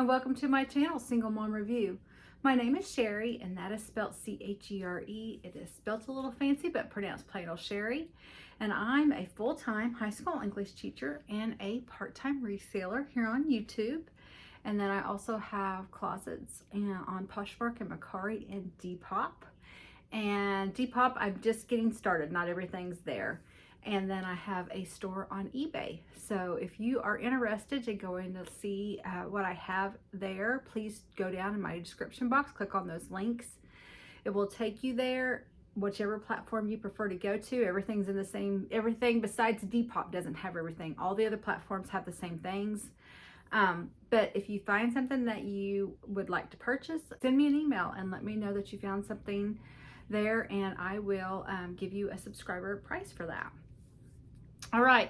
and welcome to my channel, Single Mom Review. My name is Sherry, and that is spelled C-H-E-R-E. It is spelled a little fancy, but pronounced plain old Sherry. And I'm a full-time high school English teacher and a part-time reseller here on YouTube. And then I also have closets on Poshmark and Mercari and Depop. And Depop, I'm just getting started. Not everything's there. And then I have a store on eBay. So if you are interested in going to see what I have there, please go down in my description box, click on those links. It will take you there, whichever platform you prefer to go to. Everything's in the same, everything besides Depop doesn't have everything. All the other platforms have the same things. But if you find something that you would like to purchase, send me an email and let me know that you found something there, and I will give you a subscriber price for that. All right,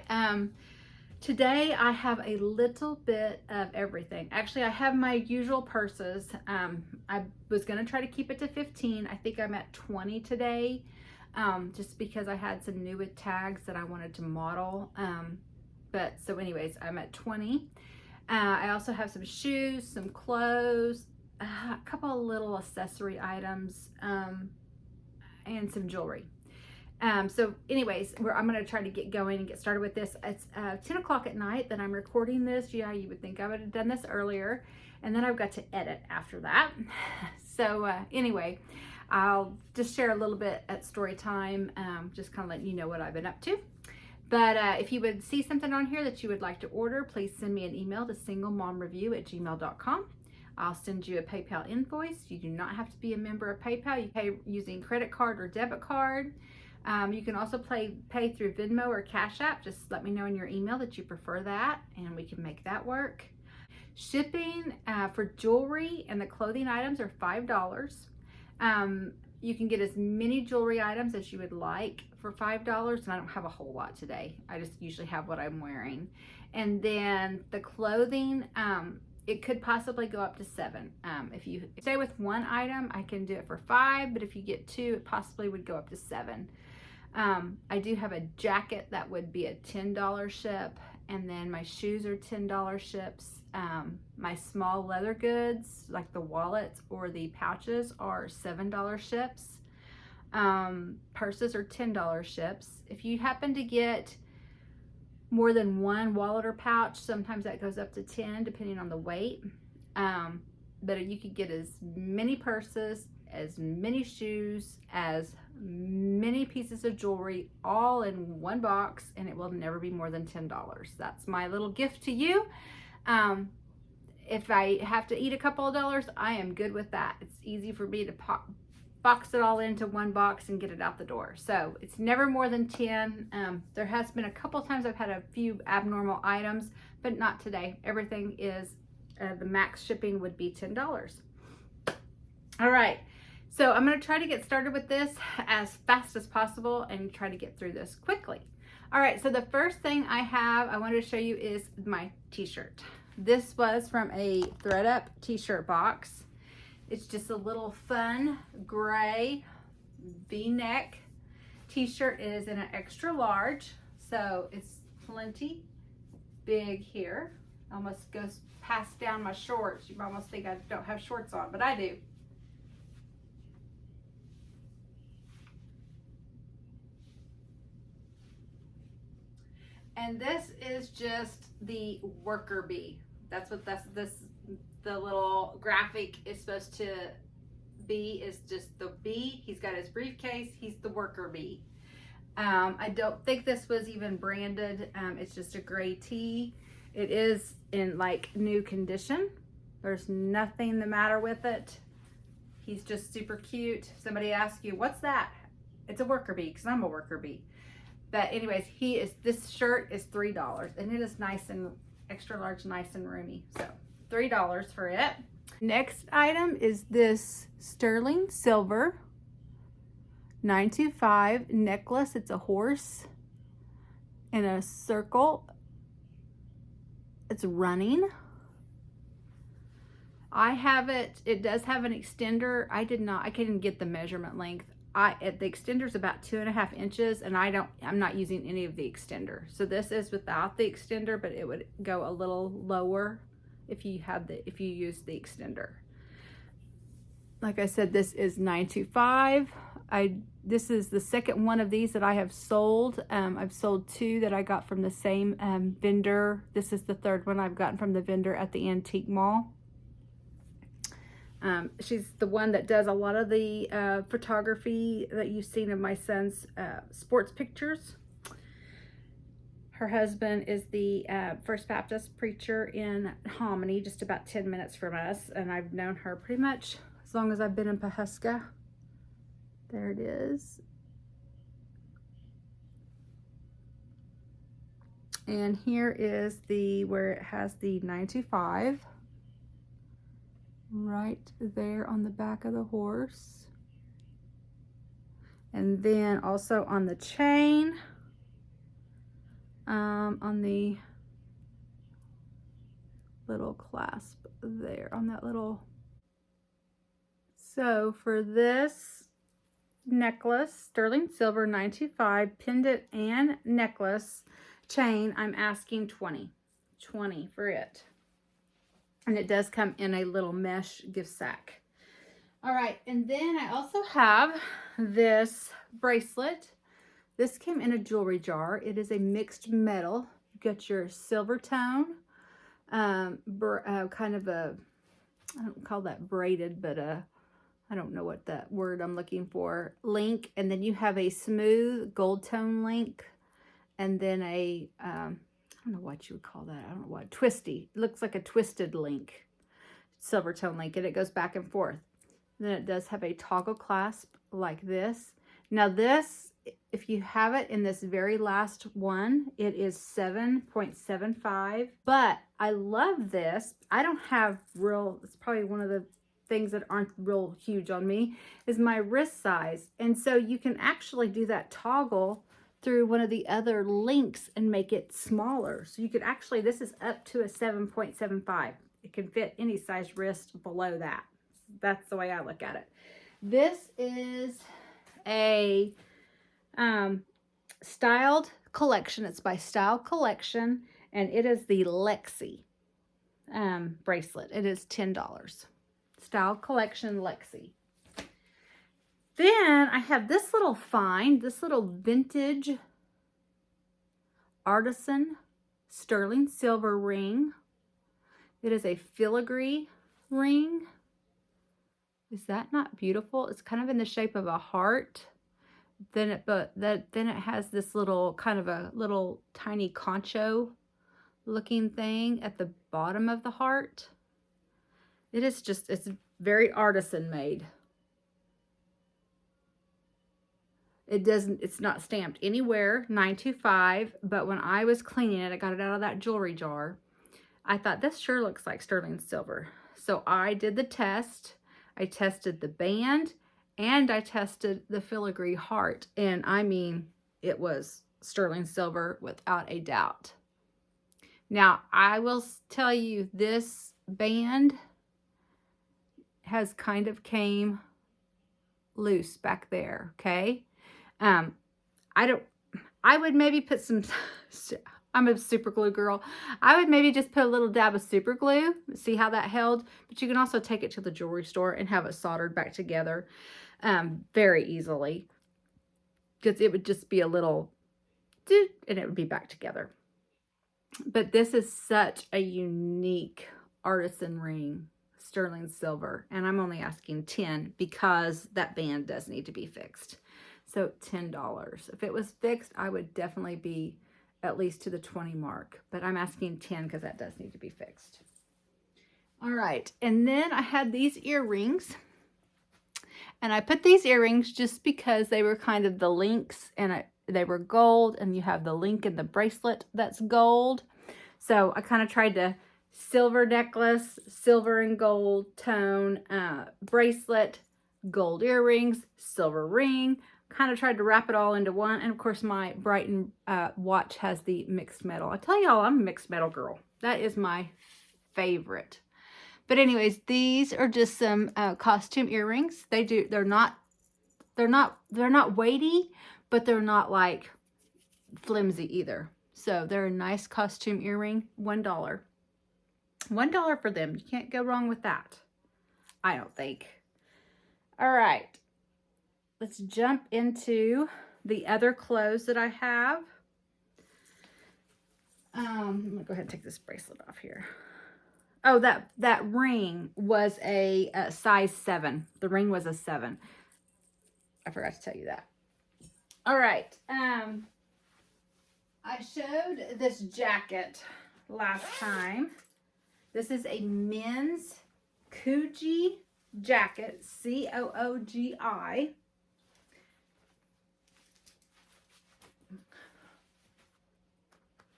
today I have a little bit of everything. Actually, I have my usual purses. I was gonna try to keep it to 15. I think I'm at 20 today, just because I had some new tags that I wanted to model. But so anyways, I'm at 20. I also have some shoes, some clothes, a couple of little accessory items, and some jewelry. So anyways, I'm going to try to get going and get started with this. It's 10 o'clock at night that I'm recording this. Yeah, you would think I would have done this earlier. And then I've got to edit after that. So anyway, I'll just share a little bit at story time, just kind of letting you know what I've been up to. But if you would see something on here that you would like to order, please send me an email to singlemomreview@gmail.com. I'll send you a PayPal invoice. You do not have to be a member of PayPal. You pay using credit card or debit card. You can also pay through Venmo or Cash App. Just let me know in your email that you prefer that, and we can make that work. Shipping for jewelry and the clothing items are $5. You can get as many jewelry items as you would like for $5, and I don't have a whole lot today. I just usually have what I'm wearing. And then the clothing, it could possibly go up to $7. If you stay with one item, I can do it for $5, but if you get two, it possibly would go up to $7. I do have a jacket that would be a $10 ship, and then my shoes are $10 ships. My small leather goods, like the wallets or the pouches, are $7 ships. Purses are $10 ships. If you happen to get more than one wallet or pouch, sometimes that goes up to 10 depending on the weight. But you could get as many purses, as many shoes, as many pieces of jewelry, all in one box, and it will never be more than $10. That's my little gift to you. If I have to eat a couple of dollars, I am good with that. It's easy for me to box it all into one box and get it out the door. So it's never more than 10. There has been a couple times I've had a few abnormal items, but not today. Everything is, the max shipping would be $10. All right, so I'm gonna try to get started with this as fast as possible and try to get through this quickly. All right, so the first thing I wanted to show you is my t-shirt. This was from a ThredUp t-shirt box. It's just a little fun gray V-neck t-shirt. It is in an extra large, so it's plenty big here. Almost goes past down my shorts. You almost think I don't have shorts on, but I do. And this is just the worker bee. That's what the little graphic is supposed to be, is just the bee. He's got his briefcase. He's the worker bee. I don't think this was even branded. It's just a gray tee. It is in like new condition. There's nothing the matter with it. He's just super cute. Somebody asks you, what's that? It's a worker bee, because I'm a worker bee. But anyways, this shirt is $3, and it is nice and extra large, nice and roomy. So $3 for it. Next item is this sterling silver 925 necklace. It's a horse in a circle. It's running. I have it. It does have an extender. I couldn't get the measurement length. The extender is about 2.5 inches, and I'm not using any of the extender. So this is without the extender, but it would go a little lower if you use the extender. Like I said, this is $9.25. This is the second one of these that I have sold. I've sold 2 that I got from the same vendor. This is the third one I've gotten from the vendor at the antique mall. She's the one that does a lot of the photography that you've seen of my son's sports pictures. Her husband is the First Baptist preacher in Hominy, just about 10 minutes from us, and I've known her pretty much as long as I've been in Pawhuska. There it is. And here is where it has the 925 right there on the back of the horse. And then also on the chain, on the little clasp there, on that little. So for this necklace, sterling silver, $9.25, pendant and necklace chain, I'm asking $20 for it. And it does come in a little mesh gift sack. All right, and then I also have this bracelet. This came in a jewelry jar. It is a mixed metal. You got your silver tone, kind of a, I don't call that braided, but I don't know what that word I'm looking for, link. And then you have a smooth gold tone link, and then a, I don't know what you would call that. I don't know what, twisty. It looks like a twisted link, silver tone link, and it goes back and forth. And then it does have a toggle clasp like this. Now this, if you have it in this very last one, it is 7.75. But I love this. I don't have real, it's probably one of the things that aren't real huge on me, is my wrist size. And so you can actually do that toggle through one of the other links and make it smaller. So you could actually, this is up to a 7.75. It can fit any size wrist below that. That's the way I look at it. This is a styled collection. It's by Style Collection, and it is the Lexi bracelet. It is $10. Style Collection Lexi. Then I have this little find, this little vintage Artisan sterling silver ring. It is a filigree ring. Is that not beautiful? It's kind of in the shape of a heart. Then it has this little kind of a little tiny concho looking thing at the bottom of the heart. It is just, it's very artisan made. It's not stamped anywhere, $9.25, but when I was cleaning it, I got it out of that jewelry jar. I thought this sure looks like sterling silver. So I did the test. I tested the band and I tested the filigree heart. And I mean, it was sterling silver without a doubt. Now, I will tell you, this band has kind of came loose back there, okay? I would maybe put some, I'm a super glue girl. I would maybe just put a little dab of super glue, see how that held. But you can also take it to the jewelry store and have it soldered back together very easily. Because it would just be a little, and it would be back together. But this is such a unique artisan ring, sterling silver. And I'm only asking $10 because that band does need to be fixed. So $10. If it was fixed, I would definitely be at least to the 20 mark, but I'm asking 10 because that does need to be fixed. All right, and then I had these earrings, and I put these earrings just because they were kind of the links, and they were gold, and you have the link in the bracelet that's gold. So I kind of tried to silver necklace, silver and gold tone, bracelet, gold earrings, silver ring, kind of tried to wrap it all into one. And of course my Brighton watch has the mixed metal. I tell y'all, I'm a mixed metal girl. That is my favorite. But anyways, these are just some costume earrings. They're not weighty, but they're not like flimsy either. So they're a nice costume earring, $1. $1 for them. You can't go wrong with that, I don't think. All right, let's jump into the other clothes that I have. I'm gonna go ahead and take this bracelet off here. Oh, that ring was a size 7. The ring was a 7. I forgot to tell you that. All right. I showed this jacket last time. This is a men's Coogi jacket, C-O-O-G-I.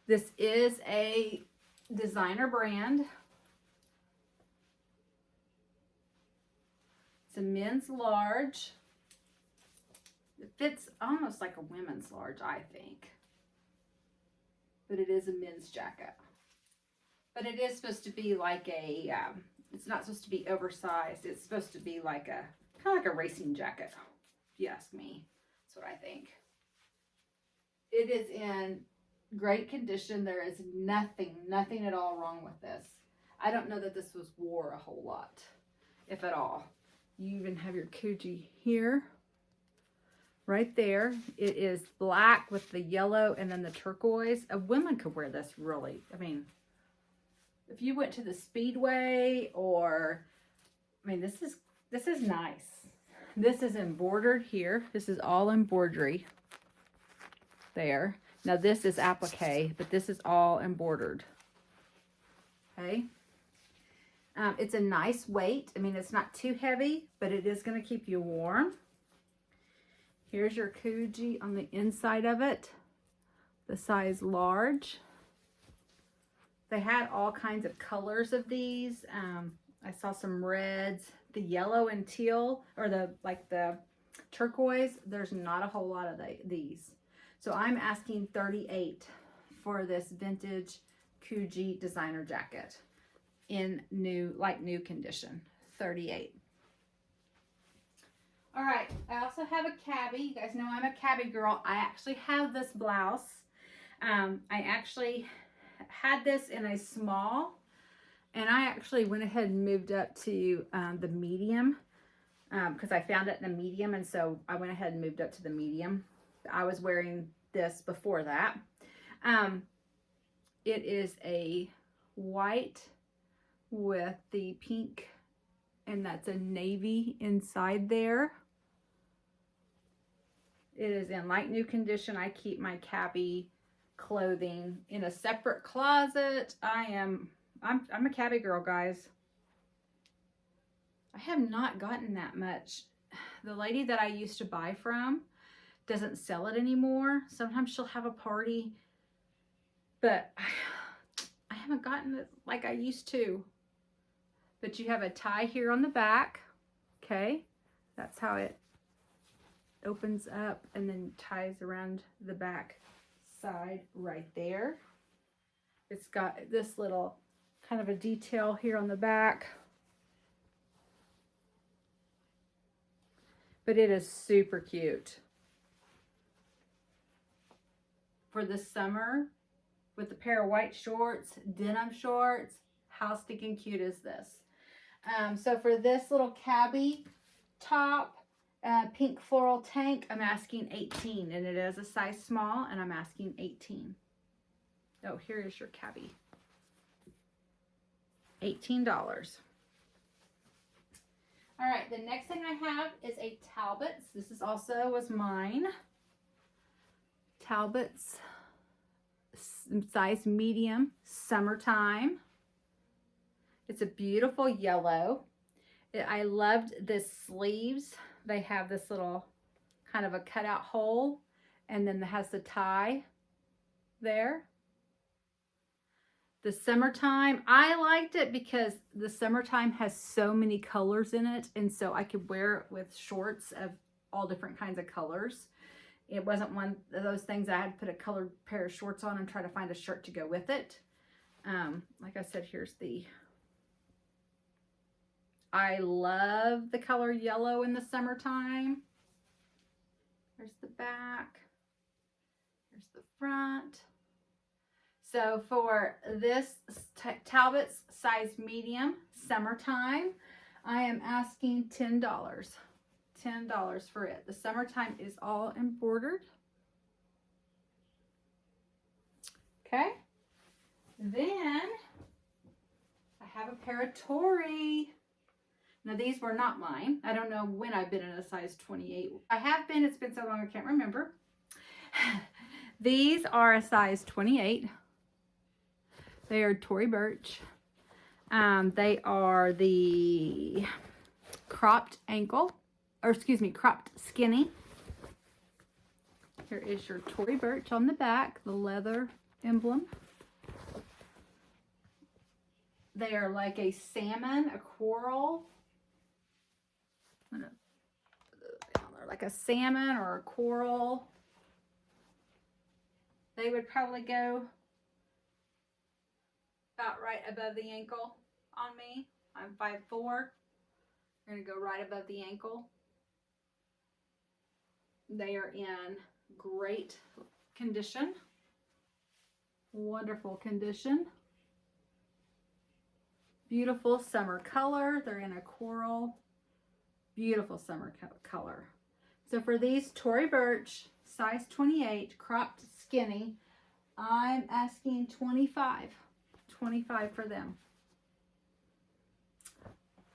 This is a designer brand. It's a men's large. It fits almost like a women's large, I think. But it is a men's jacket. But it is supposed to be like a, it's not supposed to be oversized. It's supposed to be like a, kind of like a racing jacket, if you ask me. That's what I think. It is in great condition. There is nothing at all wrong with this. I don't know that this was wore a whole lot, if at all. You even have your Coogi here, right there. It is black with the yellow and then the turquoise. A woman could wear this, really. I mean, if you went to the Speedway, or, I mean, this is nice. This is embroidered here. This is all embroidery there. Now this is applique, but this is all embroidered. Okay. It's a nice weight. I mean, it's not too heavy, but it is going to keep you warm. Here's your Coogi on the inside of it. The size large. They had all kinds of colors of these. I saw some reds, the yellow and teal, or the turquoise. There's not a whole lot of these. So I'm asking $38 for this vintage Coogi designer jacket in new condition. $38. All right, I also have a Cabi. You guys know I'm a Cabi girl. I actually have this blouse. I actually had this in a small, and I actually went ahead and moved up to the medium because I found it in a medium, and so I went ahead and moved up to the medium. I was wearing this before that. It is a white with the pink, and that's a navy inside there. It is in like new condition. I keep my Cabi clothing in a separate closet. I'm a Cabi girl, guys. I have not gotten that much. The lady that I used to buy from doesn't sell it anymore. Sometimes she'll have a party, but I haven't gotten it like I used to. But you have a tie here on the back. Okay, that's how it opens up and then ties around the back side right there. It's got this little kind of a detail here on the back. But it is super cute. For the summer, with a pair of white shorts, denim shorts, how stinking cute is this? So for this little Cabi top, pink floral tank, I'm asking $18, and it is a size small, and I'm asking $18. Oh, here is your Cabi. $18. All right, the next thing I have is a Talbots. This is also was mine. Talbots, size medium, summertime. It's a beautiful yellow. I loved this sleeves. They have this little kind of a cutout hole, and then it has the tie there. The summertime, I liked it because the summertime has so many colors in it, and so I could wear it with shorts of all different kinds of colors. It wasn't one of those things I had to put a colored pair of shorts on and try to find a shirt to go with it. Like I said, here's the... I love the color yellow in the summertime. There's the back. There's the front. So for this Talbots size medium, summertime, I am asking $10. $10 for it. The summertime is all embroidered. Okay. Then I have a pair of Tory. Now these were not mine. I don't know when I've been in a size 28. I have been, it's been so long I can't remember. These are a size 28. They are Tory Burch. They are the cropped ankle, or excuse me, cropped skinny. Here is your Tory Burch on the back, the leather emblem. They are like a salmon, a coral. They're like a salmon or a coral. They would probably go about right above the ankle on me. I'm 5'4". They're going to go right above the ankle. They are in great condition. Wonderful condition. Beautiful summer color. They're in a coral. Beautiful summer color. So for these Tory Burch, size 28, cropped skinny, I'm asking $25. $25 for them.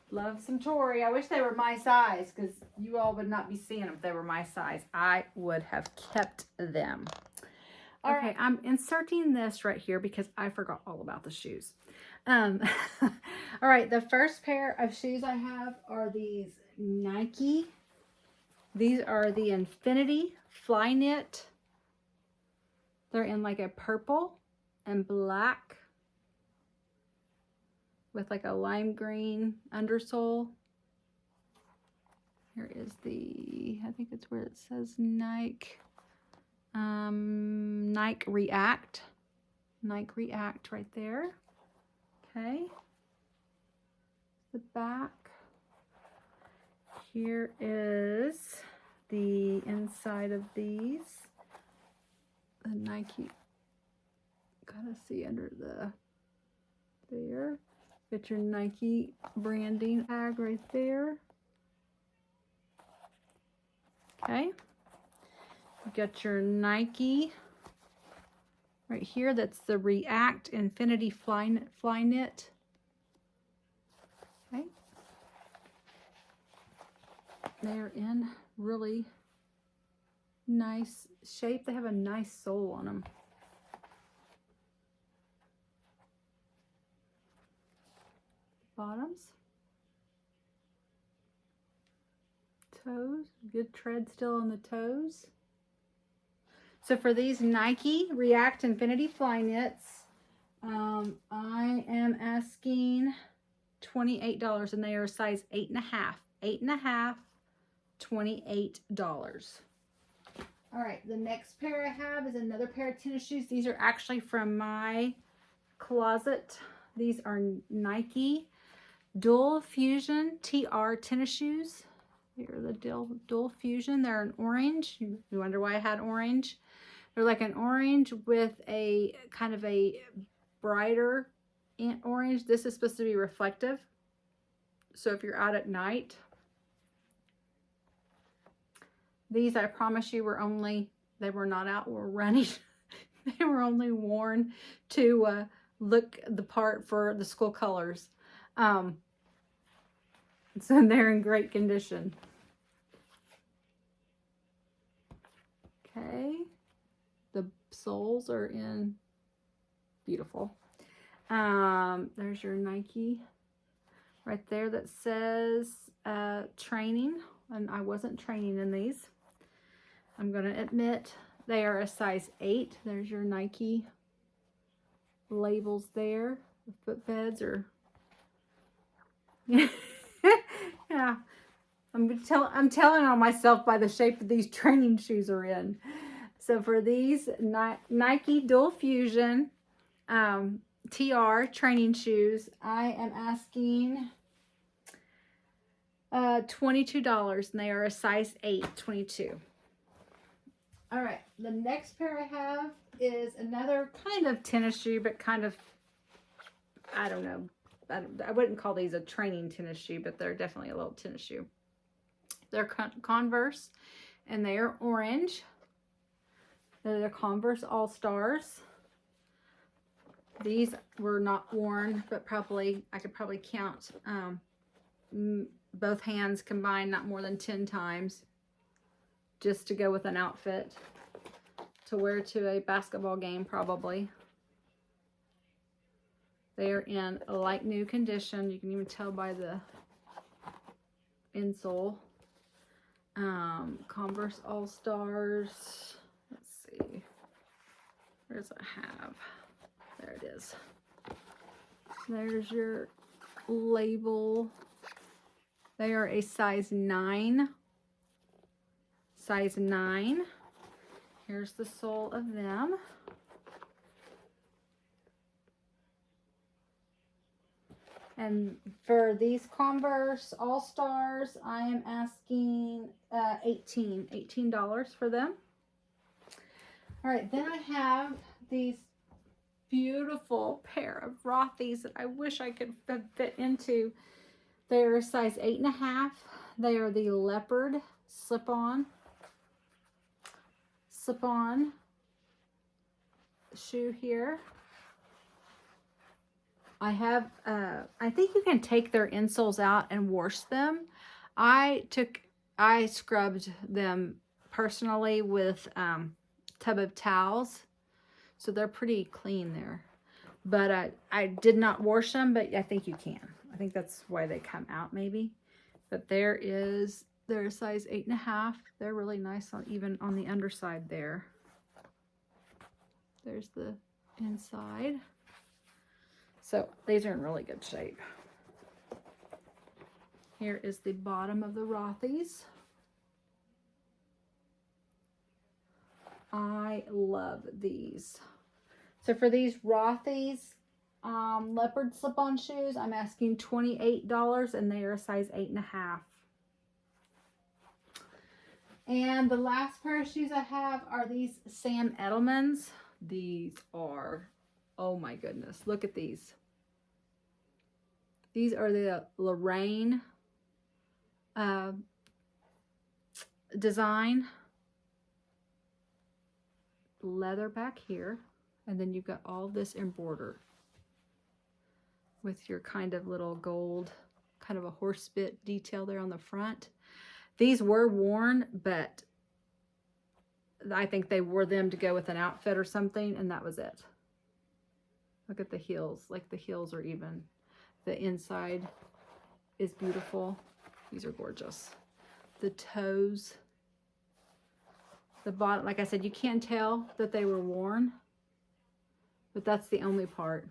Love some Tory. I wish they were my size, because you all would not be seeing them if they were my size. I would have kept them. Okay, I'm inserting this right here because I forgot all about the shoes. All right, the first pair of shoes I have are these Nike. These are the Infinity Flyknit. They're in like a purple and black with like a lime green undersole. Here is the, I think it's where it says Nike. Nike React. Nike React right there. Okay. The back. Here is the inside of these. The Nike. Gotta see under the there. Get your Nike branding tag right there. Okay. You got your Nike right here. That's the React Infinity Flyknit. Okay. They're in really nice shape. They have a nice sole on them. Bottoms. Toes. Good tread still on the toes. So for these Nike React Infinity Flyknits, I am asking $28, and they are size 8.5. 8.5, $28. All right, the next pair I have is another pair of tennis shoes. These are actually from my closet. These are Nike Dual Fusion TR tennis shoes. Here are the Dual Fusion. They're an orange. You wonder why I had orange. They're like an orange with a kind of a brighter orange. This is supposed to be reflective. So if you're out at night, these, I promise you, were only, they were not out or running. They were only worn to look the part for the school colors. So they're in great condition. Okay. The soles are in beautiful. There's your Nike right there that says training, and I wasn't training in these. I'm going to admit they are a size 8. There's your Nike labels there. The footbeds are yeah. I'm telling on myself by the shape that these training shoes are in. So for these Nike Dual Fusion TR training shoes, I am asking $22, and they are a size 8, 22. All right, the next pair I have is another kind of tennis shoe, but kind of, I don't know. I wouldn't call these a training tennis shoe, but they're definitely a little tennis shoe. They're Converse, and they are orange. They're the Converse All-Stars. These were not worn, but probably, I could probably count both hands combined not more than 10 times just to go with an outfit to wear to a basketball game probably. They are in a like new condition. You can even tell by the insole. Converse All-Stars. Let's see. Where does it have? There it is. There's your label. They are a size 9. Size 9. Here's the sole of them. And for these Converse All-Stars, I am asking $18 for them. All right, then I have these beautiful pair of Rothys that I wish I could fit into. They're a size 8.5. They are the Leopard slip-on shoe here. I have, I think you can take their insoles out and wash them. I scrubbed them personally with tub of towels. So they're pretty clean there. But I did not wash them, but I think you can. I think that's why they come out maybe. But they're a size 8.5. They're really nice even on the underside there. There's the inside. So these are in really good shape. Here is the bottom of the Rothys. I love these. So for these Rothys leopard slip-on shoes, I'm asking $28, and they are a size 8.5. And the last pair of shoes I have are these Sam Edelmans. These are, oh my goodness, look at these. These are the Lorraine design. Leather back here, and then you've got all this embroidered with your kind of little gold, kind of a horse bit detail there on the front. These were worn, but I think they wore them to go with an outfit or something, and that was it. Look at the heels. Like the heels are even. The inside is beautiful. These are gorgeous. The toes. The bottom, like I said, you can tell that they were worn, but that's the only part.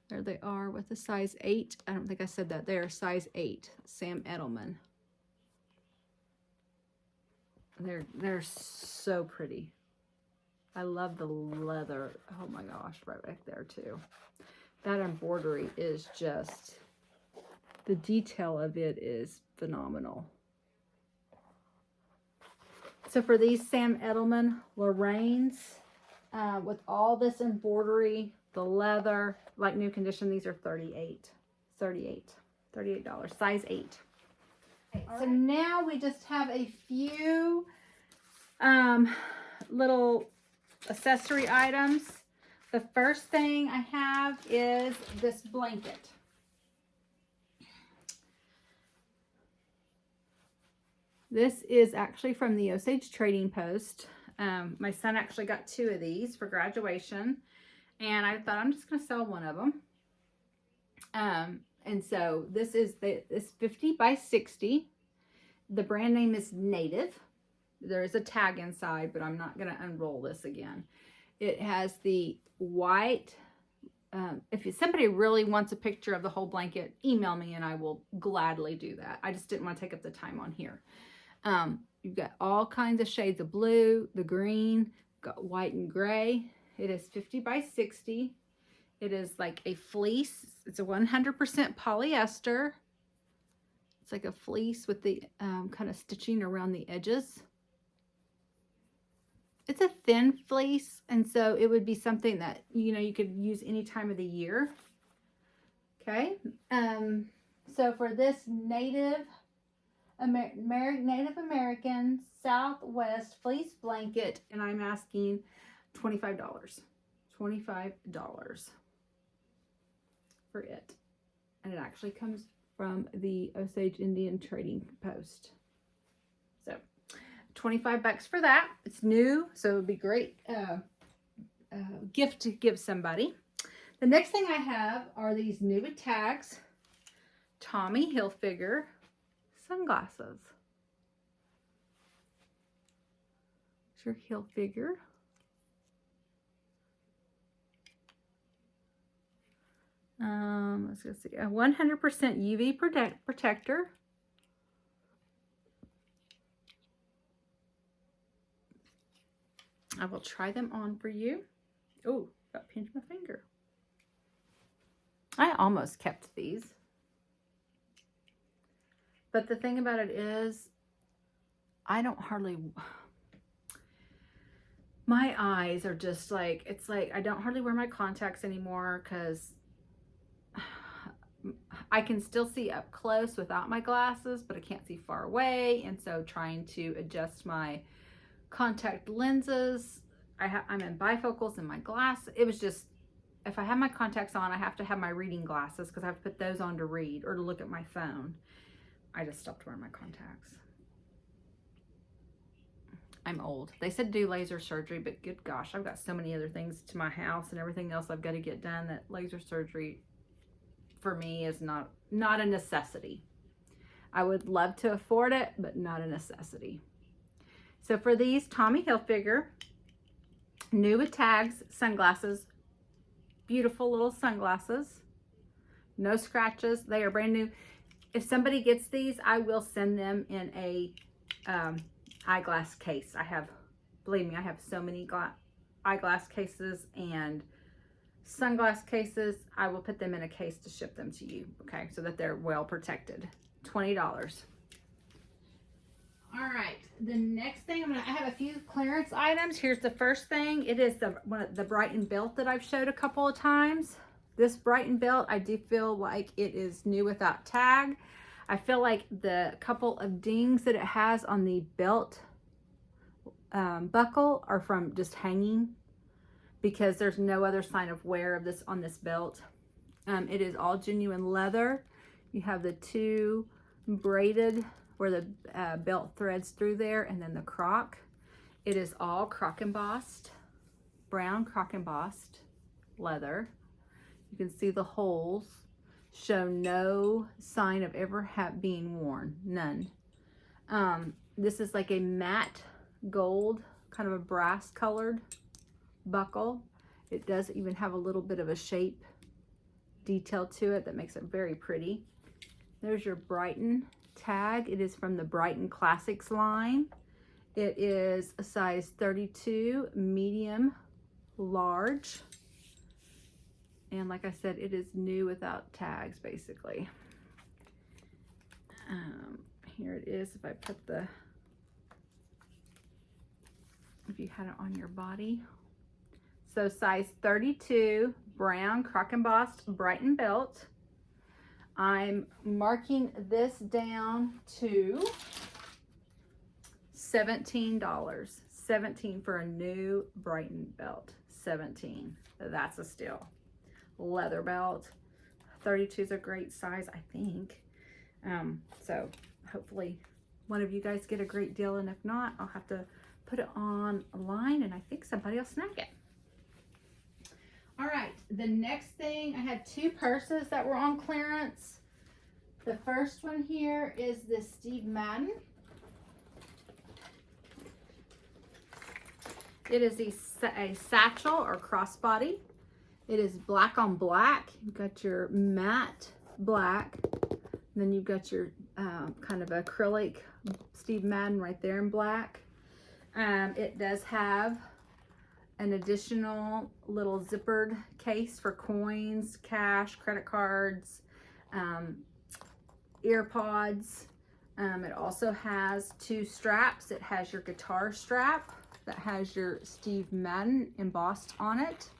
There they are with a size 8. I don't think I said that. They are size 8, Sam Edelman. They're so pretty. I love the leather. Oh my gosh, right back there too. That embroidery is just, the detail of it is phenomenal. So for these Sam Edelman Lorraines, with all this embroidery, the leather, like new condition, these are $38, size 8. Okay, so now we just have a few little accessory items. The first thing I have is this blanket. This is actually from the Osage Trading Post. My son actually got 2 of these for graduation, and I thought I'm just going to sell one of them. And so this is this 50 by 60. The brand name is Native. There is a tag inside, but I'm not going to unroll this again. It has the white. If somebody really wants a picture of the whole blanket, email me and I will gladly do that. I just didn't want to take up the time on here. You've got all kinds of shades of blue, the green, got white and gray. It is 50 by 60. It is like a fleece. It's a 100% polyester. It's like a fleece with the kind of stitching around the edges. it's a thin fleece, and so it would be something that, you know, you could use any time of the year. Okay. So for this Native American Southwest fleece blanket, and I'm asking $25. $25 for it. And it actually comes from the Osage Indian Trading Post. So 25 bucks for that. It's new, so it would be great gift to give somebody. The next thing I have are these new with tags Tommy Hilfiger Sunglasses. It's your Hilfiger. Let's go see. A 100% UV protector. I will try them on for you. Oh, got pinched my finger. I almost kept these. But the thing about it is, I don't hardly, my eyes are just like, it's like I don't hardly wear my contacts anymore because I can still see up close without my glasses, but I can't see far away. And so trying to adjust my contact lenses, I'm in bifocals in my glass. It was just, if I have my contacts on, I have to have my reading glasses because I have to put those on to read or to look at my phone. I just stopped wearing my contacts. I'm old. They said do laser surgery, but good gosh, I've got so many other things to my house and everything else I've got to get done that laser surgery for me is not a necessity. I would love to afford it, but not a necessity. So for these Tommy Hilfiger new with tags sunglasses, beautiful little sunglasses, no scratches, they are brand new. If somebody gets these, I will send them in a eyeglass case. I have, believe me, I have so many eyeglass cases and sunglass cases. I will put them in a case to ship them to you, okay, so that they're well protected. $20. All right, the next thing I have a few clearance items. Here's the first thing. It is the Brighton belt that I've showed a couple of times. This Brighton belt, I do feel like it is new without tag. I feel like the couple of dings that it has on the belt buckle are from just hanging, because there's no other sign of wear of this on this belt. It is all genuine leather. You have the two braided where the belt threads through there, and then the Croc. It is all Croc embossed, brown Croc embossed leather. You can see the holes show no sign of ever being worn, none. This is like a matte gold, kind of a brass colored buckle. It does even have a little bit of a shape detail to it that makes it very pretty. There's your Brighton tag. It is from the Brighton Classics line. It is a size 32, medium, large. And like I said, it is new without tags, basically. Here it is. If I put if you had it on your body. So size 32, brown Croc embossed Brighton belt. I'm marking this down to $17. 17 for a new Brighton belt. 17. That's a steal. Leather belt. 32 is a great size, I think. So hopefully one of you guys get a great deal, and if not, I'll have to put it online, and I think somebody will snag it. All right, the next thing, I had two purses that were on clearance. The first one here is this Steve Madden. It is a satchel or crossbody. It is black on black. You've got your matte black. Then you've got your kind of acrylic Steve Madden right there in black. It does have an additional little zippered case for coins, cash, credit cards, ear pods. It also has two straps. It has your guitar strap that has your Steve Madden embossed on it.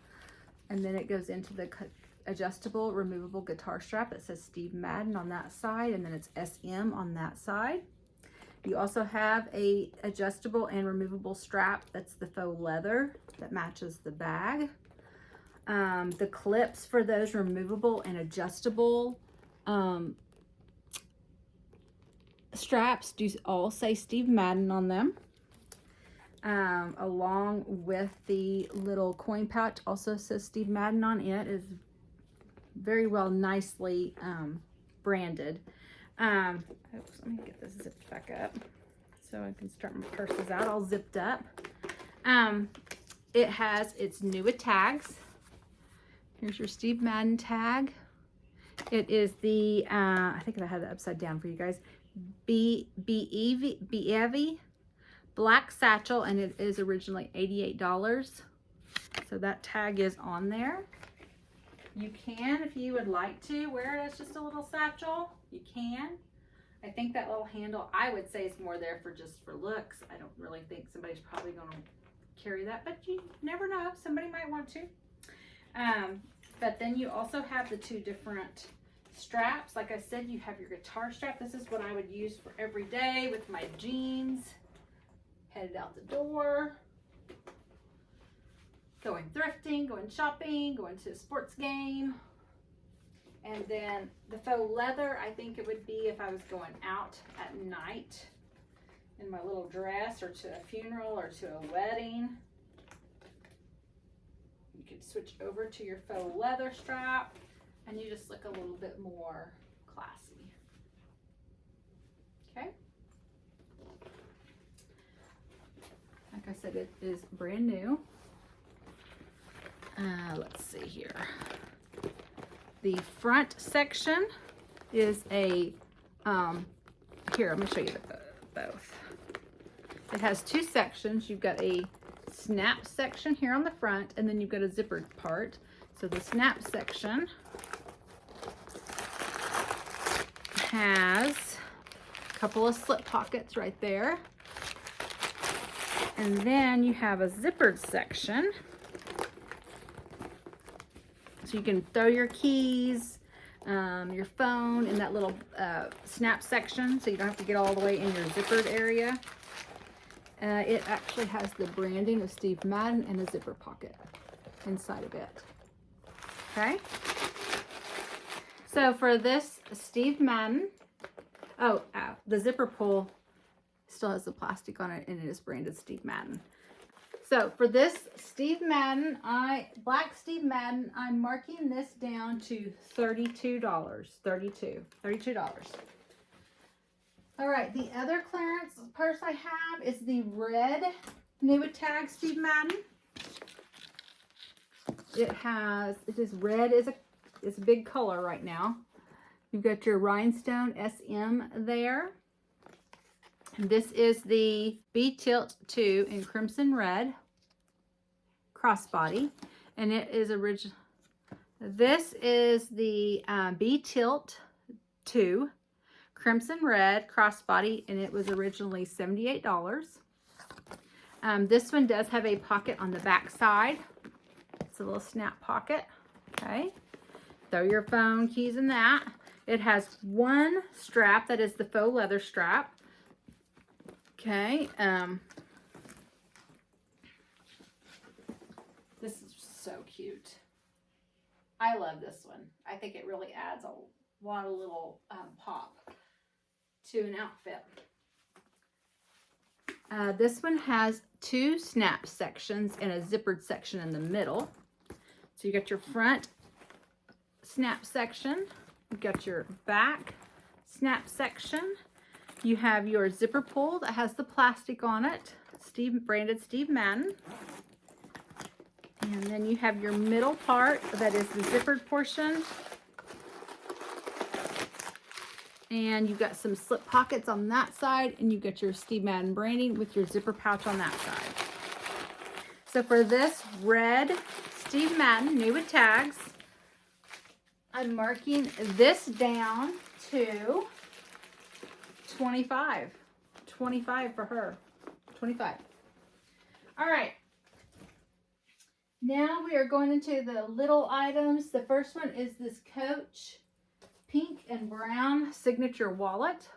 And then it goes into the adjustable, removable guitar strap that says Steve Madden on that side, and then it's SM on that side. You also have a adjustable and removable strap that's the faux leather that matches the bag. The clips for those removable and adjustable straps do all say Steve Madden on them. Along with the little coin pouch also says Steve Madden on it. Is very well nicely branded. Oops, let me get this zipped back up so I can start my purses out all zipped up. It has its new tags. Here's your Steve Madden tag. It is the I think I had it upside down for you guys. BMaggie-EE black satchel, and it is originally $88. So that tag is on there. You can, if you would like to, wear it as just a little satchel. You can. I think that little handle, I would say, is more there for just for looks. I don't really think somebody's probably going to carry that, but you never know. Somebody might want to. But then you also have the two different straps. Like I said, you have your guitar strap. This is what I would use for every day with my jeans, headed out the door, going thrifting, going shopping, going to a sports game. And then the faux leather, I think it would be if I was going out at night in my little dress, or to a funeral, or to a wedding. You could switch over to your faux leather strap and you just look a little bit more classy. Okay. Like I said, it is brand new. Let's see here. The front section is a, here, I'm going to show you both. It has two sections. You've got a snap section here on the front, and then you've got a zippered part. So the snap section has a couple of slip pockets right there. And then you have a zippered section. So you can throw your keys, your phone in that little snap section, so you don't have to get all the way in your zippered area. It actually has the branding of Steve Madden and a zipper pocket inside of it. Okay. So for this Steve Madden, the zipper pull still has the plastic on it, and it is branded Steve Madden. So for this Steve Madden, black Steve Madden, I'm marking this down to $32. $32. All right, the other clearance purse I have is the red new tag Steve Madden. It is red, it's a big color right now. You've got your rhinestone SM there. And this is the B-Tilt 2 in Crimson Red crossbody, and it is original. This is the B-Tilt 2 Crimson Red crossbody, and it was originally $78. This one does have a pocket on the back side. It's a little snap pocket. Okay, throw your phone, keys in that. It has one strap that is the faux leather strap. Okay, this is so cute. I love this one. I think it really adds a lot of little pop to an outfit. This one has two snap sections and a zippered section in the middle. So you got your front snap section, you got your back snap section. You have your zipper pull that has the plastic on it, branded Steve Madden. And then you have your middle part that is the zippered portion. And you've got some slip pockets on that side, and you've got your Steve Madden branding with your zipper pouch on that side. So for this red Steve Madden, new with tags, I'm marking this down to $25 for her. $25. All right. Now we are going into the little items. The first one is this Coach pink and brown signature wallet.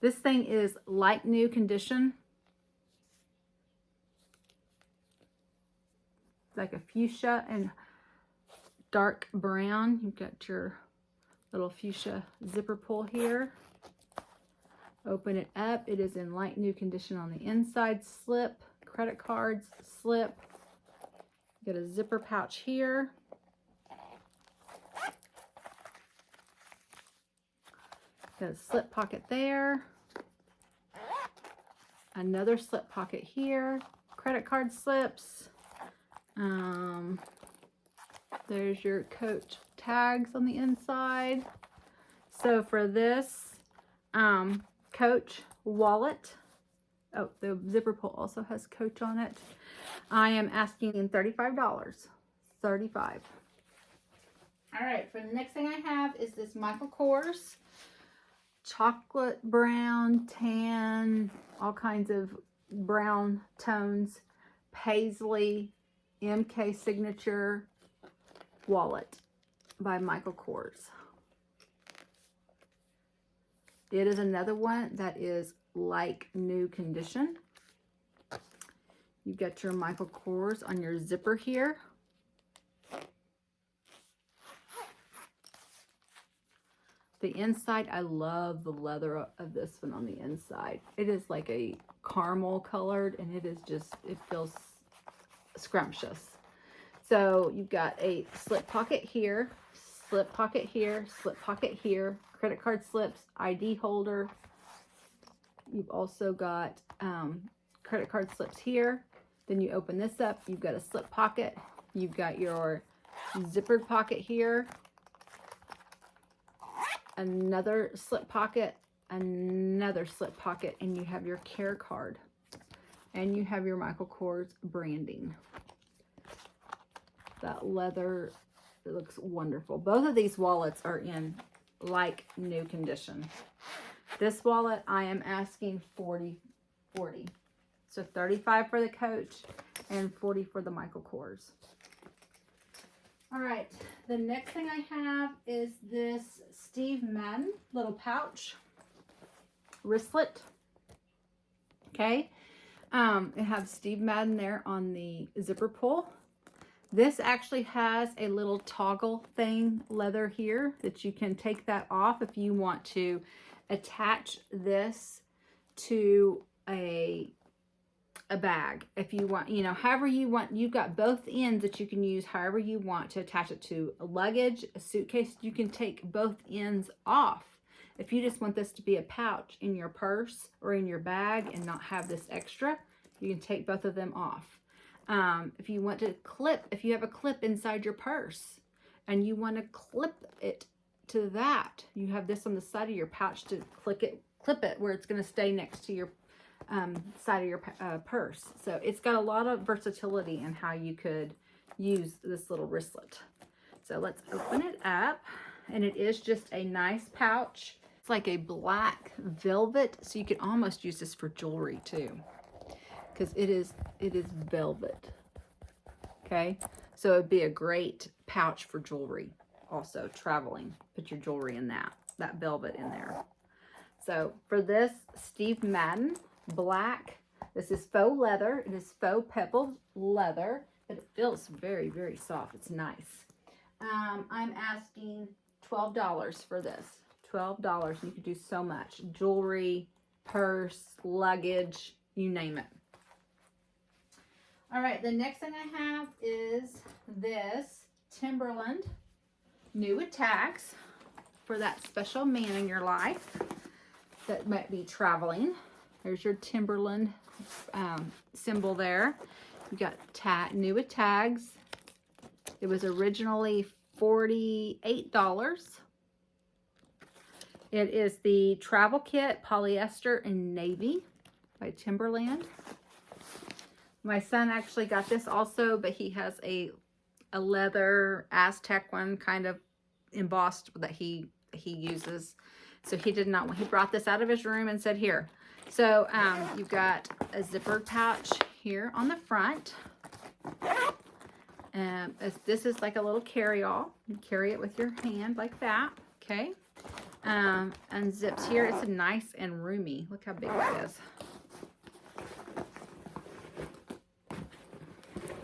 This thing is like new condition. It's like a fuchsia and dark brown. You've got your little fuchsia zipper pull here. Open it up. It is in light new condition on the inside. Slip, credit cards, slip. Got a zipper pouch here. Got a slip pocket there. Another slip pocket here. Credit card slips. There's your Coach tags on the inside. So for this Coach wallet, oh, the zipper pull also has Coach on it. I am asking $35. $35. All right, for the next thing I have is this Michael Kors chocolate brown, tan, all kinds of brown tones, paisley MK signature wallet by Michael Kors. It is another one that is like new condition. You've got your Michael Kors on your zipper here. The inside, I love the leather of this one on the inside. It is like a caramel colored, and it is just, it feels scrumptious. So you've got a slip pocket here, slip pocket here, slip pocket here, credit card slips, ID holder. You've also got credit card slips here. Then you open this up, you've got a slip pocket. You've got your zippered pocket here. Another slip pocket, another slip pocket, and you have your care card. And you have your Michael Kors branding. That leather, it looks wonderful. Both of these wallets are in like new condition. This wallet, I am asking $40. So $35 for the Coach and $40 for the Michael Kors. All right, the next thing I have is this Steve Madden little pouch wristlet. Okay, it has Steve Madden there on the zipper pull. This actually has a little toggle thing, leather here, that you can take that off if you want to attach this to a bag. If you want, you know, however you want, you've got both ends that you can use however you want to attach it to a luggage, a suitcase. You can take both ends off. If you just want this to be a pouch in your purse or in your bag and not have this extra, you can take both of them off. If you want to clip, if you have a clip inside your purse and you want to clip it to that, you have this on the side of your pouch to clip it where it's going to stay next to your side of your purse. So it's got a lot of versatility in how you could use this little wristlet. So let's open it up, and it is just a nice pouch. It's like a black velvet, so you can almost use this for jewelry too, because it is velvet. Okay, so it'd be a great pouch for jewelry. Also traveling, put your jewelry in that velvet in there. So for this Steve Madden black, this is faux leather. It is faux pebble leather, but it feels very, very soft. It's nice. I'm asking $12 for this. $12. You can do so much. Jewelry, purse, luggage, you name it. All right, the next thing I have is this Timberland new with tags for that special man in your life that might be traveling. There's your Timberland symbol there. You got new with tags. It was originally $48. It is the travel kit, polyester and navy by Timberland. My son actually got this also, but he has a leather Aztec one kind of embossed that he uses. So he did not, he brought this out of his room and said, here. So you've got a zippered pouch here on the front. And this is like a little carry-all. You carry it with your hand like that, okay? And zips here. It's nice and roomy. Look how big that is.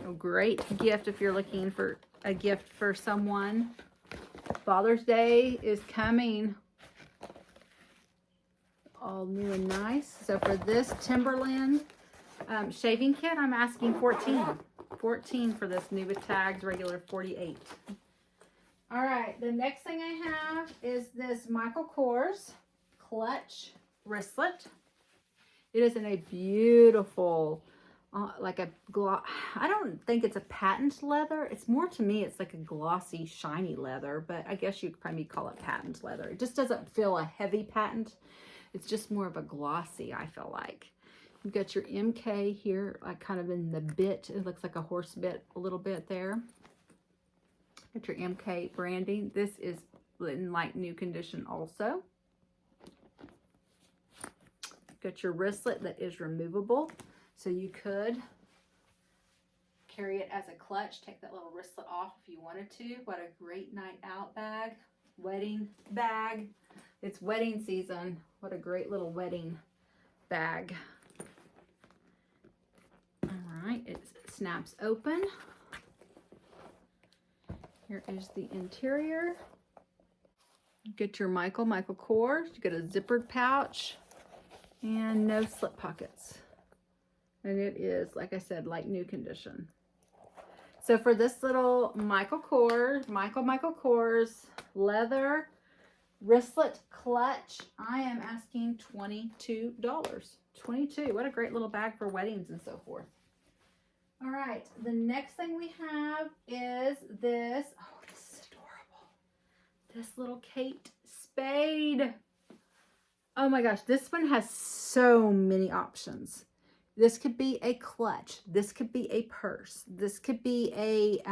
A great gift if you're looking for a gift for someone. Father's Day is coming. All new and nice. So for this Timberland shaving kit, I'm asking 14. 14 for this new with tags, regular 48. All right, the next thing I have is this Michael Kors clutch wristlet. It is in a beautiful, like a gloss. I don't think it's a patent leather. It's more, to me, it's like a glossy, shiny leather, but I guess you could probably call it patent leather. It just doesn't feel a heavy patent. It's just more of a glossy, I feel like. You've got your MK here, like kind of in the bit. It looks like a horse bit a little bit there. Got your MK branding. This is in like new condition also. Got your wristlet that is removable. So you could carry it as a clutch. Take that little wristlet off if you wanted to. What a great night out bag. Wedding bag. It's wedding season. What a great little wedding bag. Alright, it snaps open. Here is the interior. Get your Michael Kors. You get a zippered pouch and no slip pockets. And it is, like I said, like new condition. So for this little Michael Kors leather wristlet clutch, I am asking $22. $22. What a great little bag for weddings and so forth. All right, the next thing we have is this. Oh, this is adorable. This little Kate Spade. Oh my gosh, this one has so many options. This could be a clutch. This could be a purse. This could be a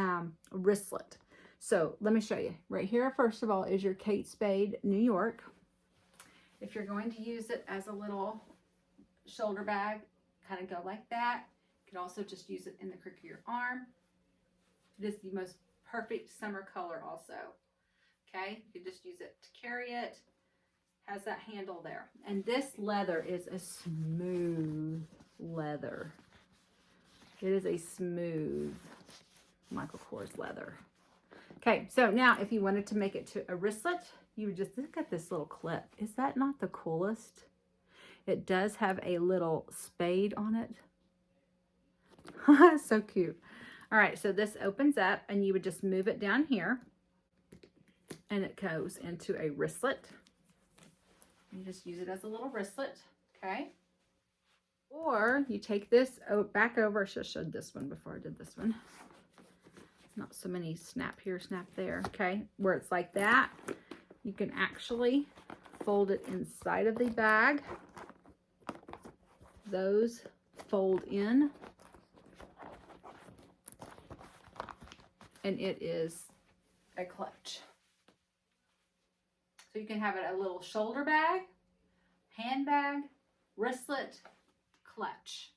wristlet. So let me show you. Right here, first of all, is your Kate Spade New York. If you're going to use it as a little shoulder bag, kind of go like that. You can also just use it in the crook of your arm. It is the most perfect summer color also. Okay, you can just use it to carry it. Has that handle there. And this leather is a smooth leather. It is a smooth Michael Kors leather. Okay, so now if you wanted to make it to a wristlet, you would just look at this little clip. Is that not the coolest? It does have a little spade on it. So cute. All right, so this opens up and you would just move it down here and it goes into a wristlet. You just use it as a little wristlet, okay? Or you take this back over. I should have showed this one before I did this one. Not so many snap here, snap there, okay? Where it's like that, you can actually fold it inside of the bag. Those fold in. And it is a clutch. So you can have it a little shoulder bag, handbag, wristlet, clutch.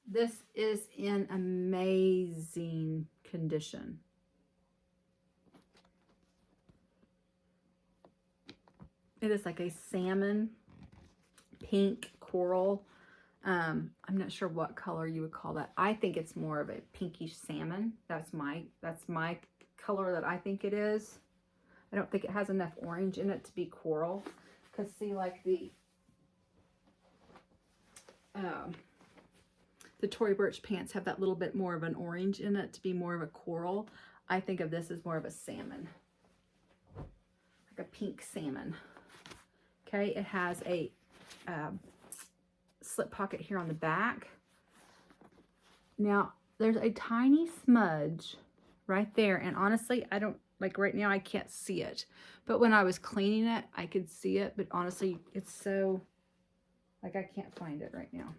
This is in amazing condition. It is like a salmon, pink, coral. I'm not sure what color you would call that. I think it's more of a pinkish salmon. That's my color that I think it is. I don't think it has enough orange in it to be coral. Because see, like the Tory Burch pants have that little bit more of an orange in it to be more of a coral. I think of this as more of a salmon. Like a pink salmon. Okay, it has a slip pocket here on the back. Now, there's a tiny smudge right there. And honestly, I don't, like right now, I can't see it. But when I was cleaning it, I could see it. But honestly, it's so, like I can't find it right now.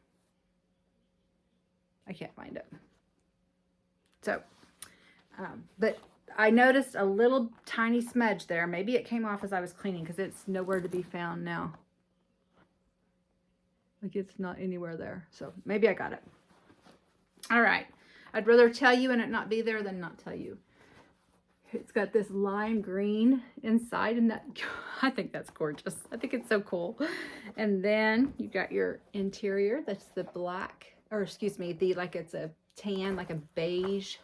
I can't find it. So, but I noticed a little tiny smudge there. Maybe it came off as I was cleaning because it's nowhere to be found now. Like it's not anywhere there. So maybe I got it. All right. I'd rather tell you and it not be there than not tell you. It's got this lime green inside, and that, I think that's gorgeous. I think it's so cool. And then you got your interior. That's the black, or excuse me, like it's a tan, like a beige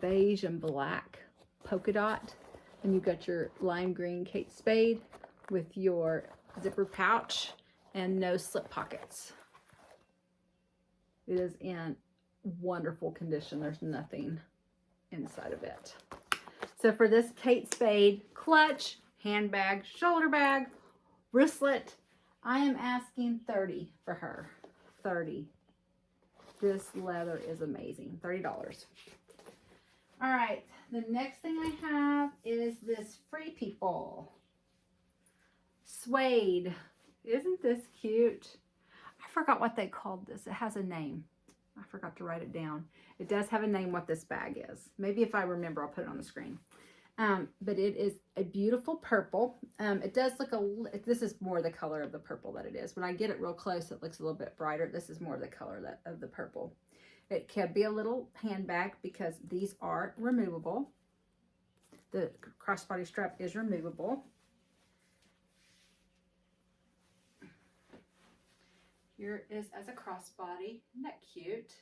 and black polka dot. And you got your lime green Kate Spade with your zipper pouch and no slip pockets. It is in wonderful condition. There's nothing inside of it. So for this Kate Spade clutch, handbag, shoulder bag, wristlet, I am asking $30 for her. $30. This leather is amazing. $30. All right, the next thing I have is this Free People suede. Isn't this cute? I forgot what they called this. It has a name. I forgot to write it down. It does have a name what this bag is. Maybe if I remember, I'll put it on the screen. But it is a beautiful purple. It does look this is more the color of the purple that it is. When I get it real close, it looks a little bit brighter. This is more the color of the purple. It can be a little handbag because these are removable. The crossbody strap is removable. Here is as a crossbody. Isn't that cute?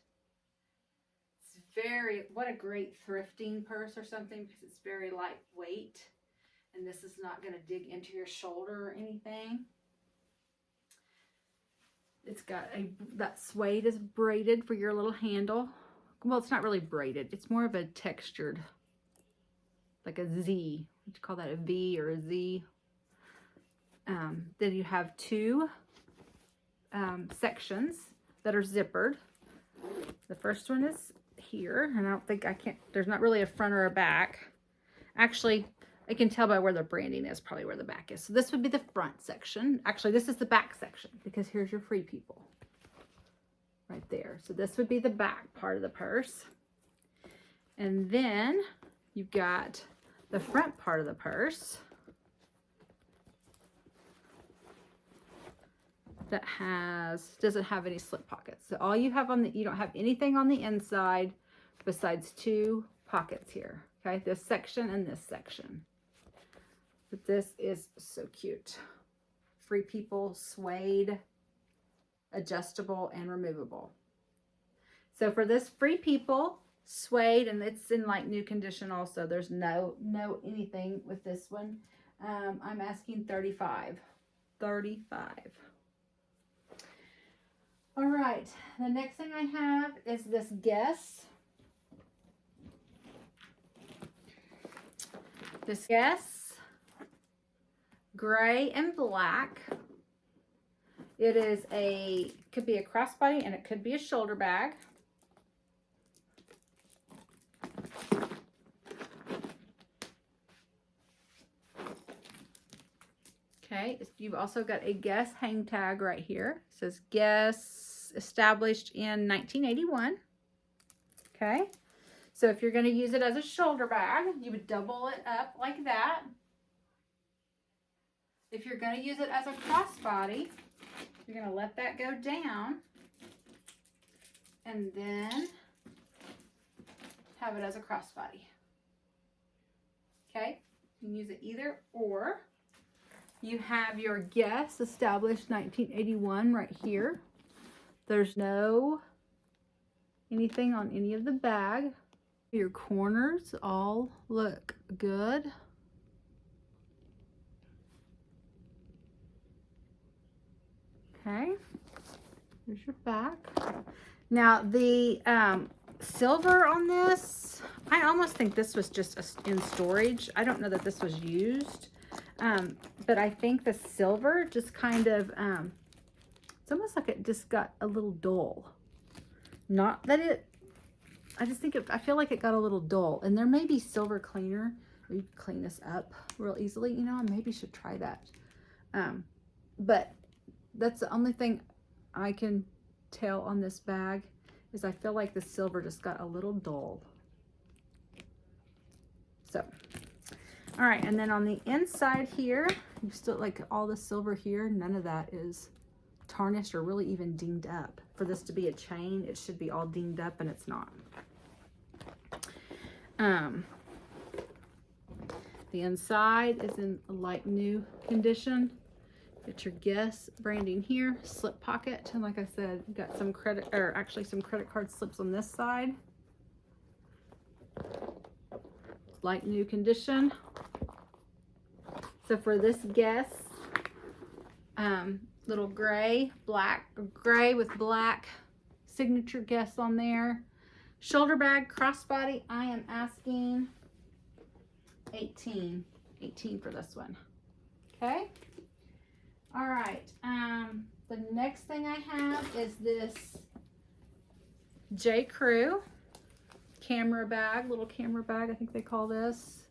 It's what a great thrifting purse or something, because it's very lightweight and this is not going to dig into your shoulder or anything. It's got that suede is braided for your little handle. Well, it's not really braided. It's more of a textured, like a Z. Would you call that a V or a Z? Then you have two sections that are zippered. The first one is here, and I don't think there's not really a front or a back. Actually, I can tell by where the branding is probably where the back is. So this would be the front section. Actually, this is the back section because here's your Free People right there. So this would be the back part of the purse. And then you've got the front part of the purse that doesn't have any slip pockets. So all you have you don't have anything on the inside besides two pockets here. Okay, this section and this section. But this is so cute. Free People suede, adjustable and removable. So for this Free People suede, and it's in like new condition also. There's no anything with this one. I'm asking $35. $35. All right, the next thing I have is this Guess. This Guess gray and black. It is could be a crossbody and it could be a shoulder bag. Okay, you've also got a Guess hang tag right here. It says Guess established in 1981. Okay, so if you're going to use it as a shoulder bag, you would double it up like that. If you're going to use it as a crossbody, you're going to let that go down and then have it as a crossbody. Okay, you can use it either or. You have your Guess established 1981 right here. There's no anything on any of the bag. Your corners all look good. Okay, here's your back. Now the silver on this, I almost think this was just in storage. I don't know that this was used, but I think the silver just kind of, it's almost like it just got a little dull. Not that I just think I feel like it got a little dull, and there may be silver cleaner. You can clean this up real easily, you know, I maybe should try that. But that's the only thing I can tell on this bag is I feel like the silver just got a little dull. So, all right, and then on the inside here, you still like all the silver here. None of that is tarnished or really even dinged up. For this to be a chain, it should be all dinged up, and it's not. The inside is in light new condition. Get your Guess branding here, slip pocket, and like I said, got some credit, or actually some credit card slips on this side. Light new condition. So for this Guess, little gray with black signature Guess on there. Shoulder bag crossbody, I am asking 18 for this one. Okay. All right. The next thing I have is this J. Crew camera bag, little camera bag, I think they call this.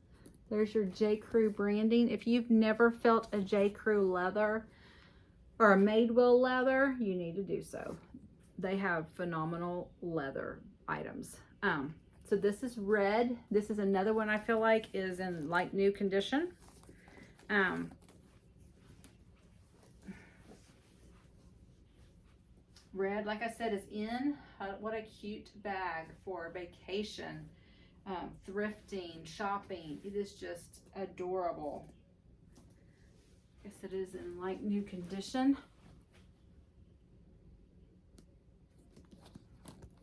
There's your J. Crew branding. If you've never felt a J. Crew leather or a Madewell leather, you need to do so. They have phenomenal leather items. So this is red. This is another one I feel like is in light new condition. Red, like I said, is in. What a cute bag for vacation, thrifting, shopping. It is just adorable. I guess it is in light new condition.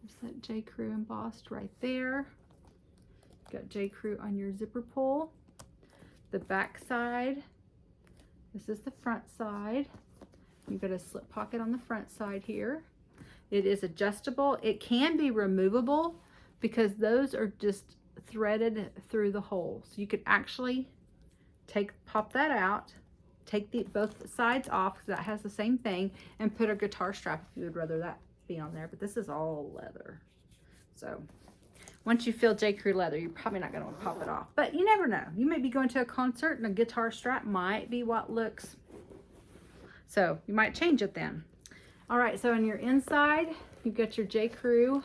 There's that J. Crew embossed right there. Got J. Crew on your zipper pull. The back side. This is the front side. You've got a slip pocket on the front side here. It is adjustable. It can be removable because those are just threaded through the hole. So you could actually pop that out, take both sides off because that has the same thing, and put a guitar strap if you would rather that be on there. But this is all leather. So once you feel J. Crew leather, you're probably not going to want to pop it off. But you never know. You may be going to a concert and a guitar strap might be what looks. So you might change it then. All right, so on your inside, you've got your J. Crew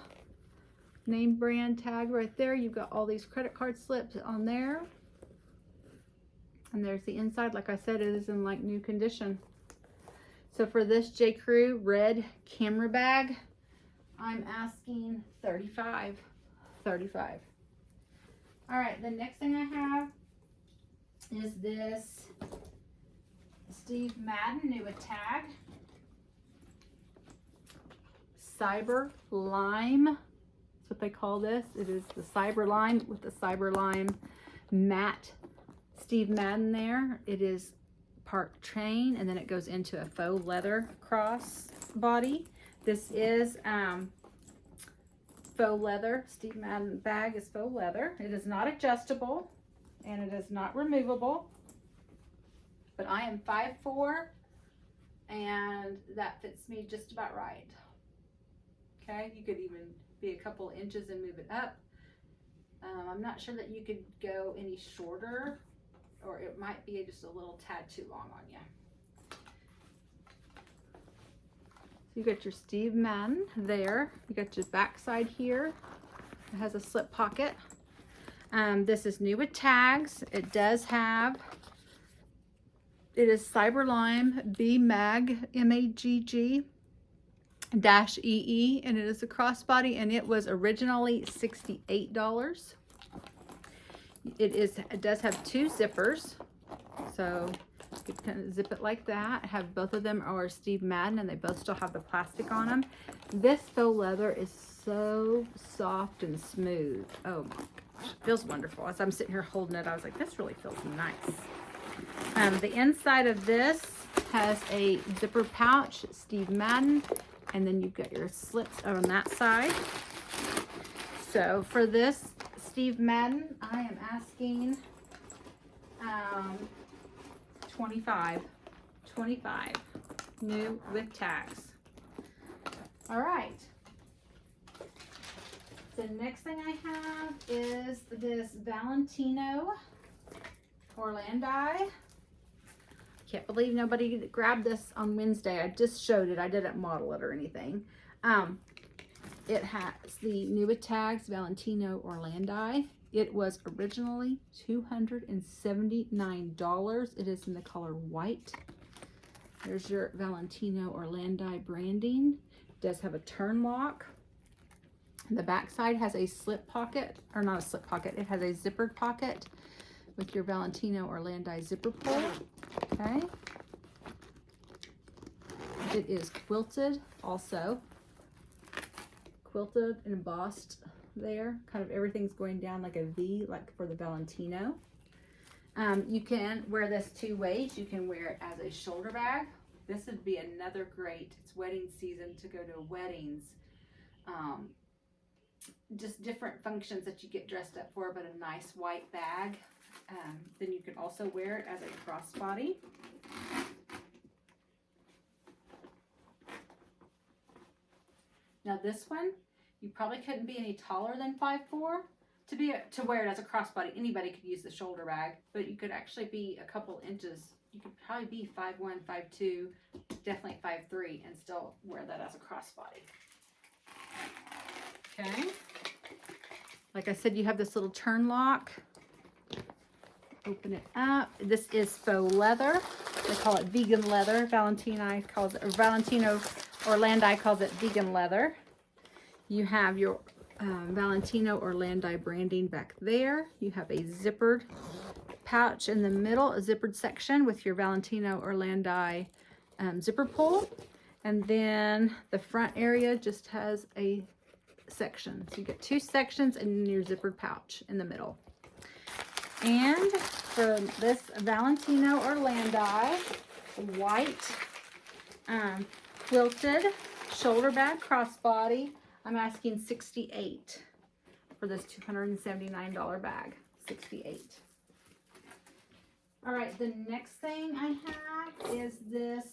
name brand tag right there. You've got all these credit card slips on there. And there's the inside. Like I said, it is in like new condition. So for this J. Crew red camera bag, I'm asking $35. All right, the next thing I have is this Steve Madden new tag. Cyber Lime. That's what they call this. It is the Cyber Lime with the Cyber Lime matte Steve Madden there. It is part chain and then it goes into a faux leather cross body. This is faux leather. Steve Madden bag is faux leather. It is not adjustable and it is not removable. But I am 5'4", and that fits me just about right. Okay, you could even be a couple inches and move it up. I'm not sure that you could go any shorter, or it might be just a little tad too long on you. So you got your Steve Madden there. You got your back side here. It has a slip pocket. This is new with tags. It does have. It is Cyber Lime BMaggie-EE, and it is a crossbody, and it was originally $68. It does have two zippers, so you could kind of zip it like that. Have both of them are Steve Madden, and they both still have the plastic on them. This faux leather is so soft and smooth. Oh my gosh, it feels wonderful. As I'm sitting here holding it, I was like, this really feels nice. The inside of this has a zipper pouch, Steve Madden, and then you've got your slips on that side. So for this Steve Madden, I am asking $25 new with tags. All right. The next thing I have is this Valentino Orlandi. Can't believe nobody grabbed this on Wednesday. I just showed it. I didn't model it or anything. It has the new with tags Valentino Orlandi. It was originally $279. It is in the color white. There's your Valentino Orlandi branding. It does have a turn lock. The back side has a slip pocket, or not a slip pocket, it has a zippered pocket with your Valentino Orlandi zipper pull. Okay. It is quilted also. Quilted and embossed there. Kind of everything's going down like a V, like for the Valentino. You can wear this two ways. You can wear it as a shoulder bag. This would be another great, it's wedding season to go to weddings. Just different functions that you get dressed up for, but a nice white bag. Then you can also wear it as a crossbody. Now this one, you probably couldn't be any taller than 5'4". To wear it as a crossbody. Anybody could use the shoulder bag, but you could actually be a couple inches. You could probably be 5'1", 5'2", definitely 5'3", and still wear that as a crossbody. Okay. Like I said, you have this little turn lock. Open it up. This is faux leather. They call it vegan leather. Valentino Orlandi calls it vegan leather. You have your Valentino Orlandi branding back there. You have a zippered pouch in the middle, a zippered section with your Valentino Orlandi zipper pull. And then the front area just has a section. So you get two sections and your zippered pouch in the middle. And for this Valentino Orlandi white quilted shoulder bag crossbody, I'm asking $68 for this $279 bag. $68. All right, the next thing I have is this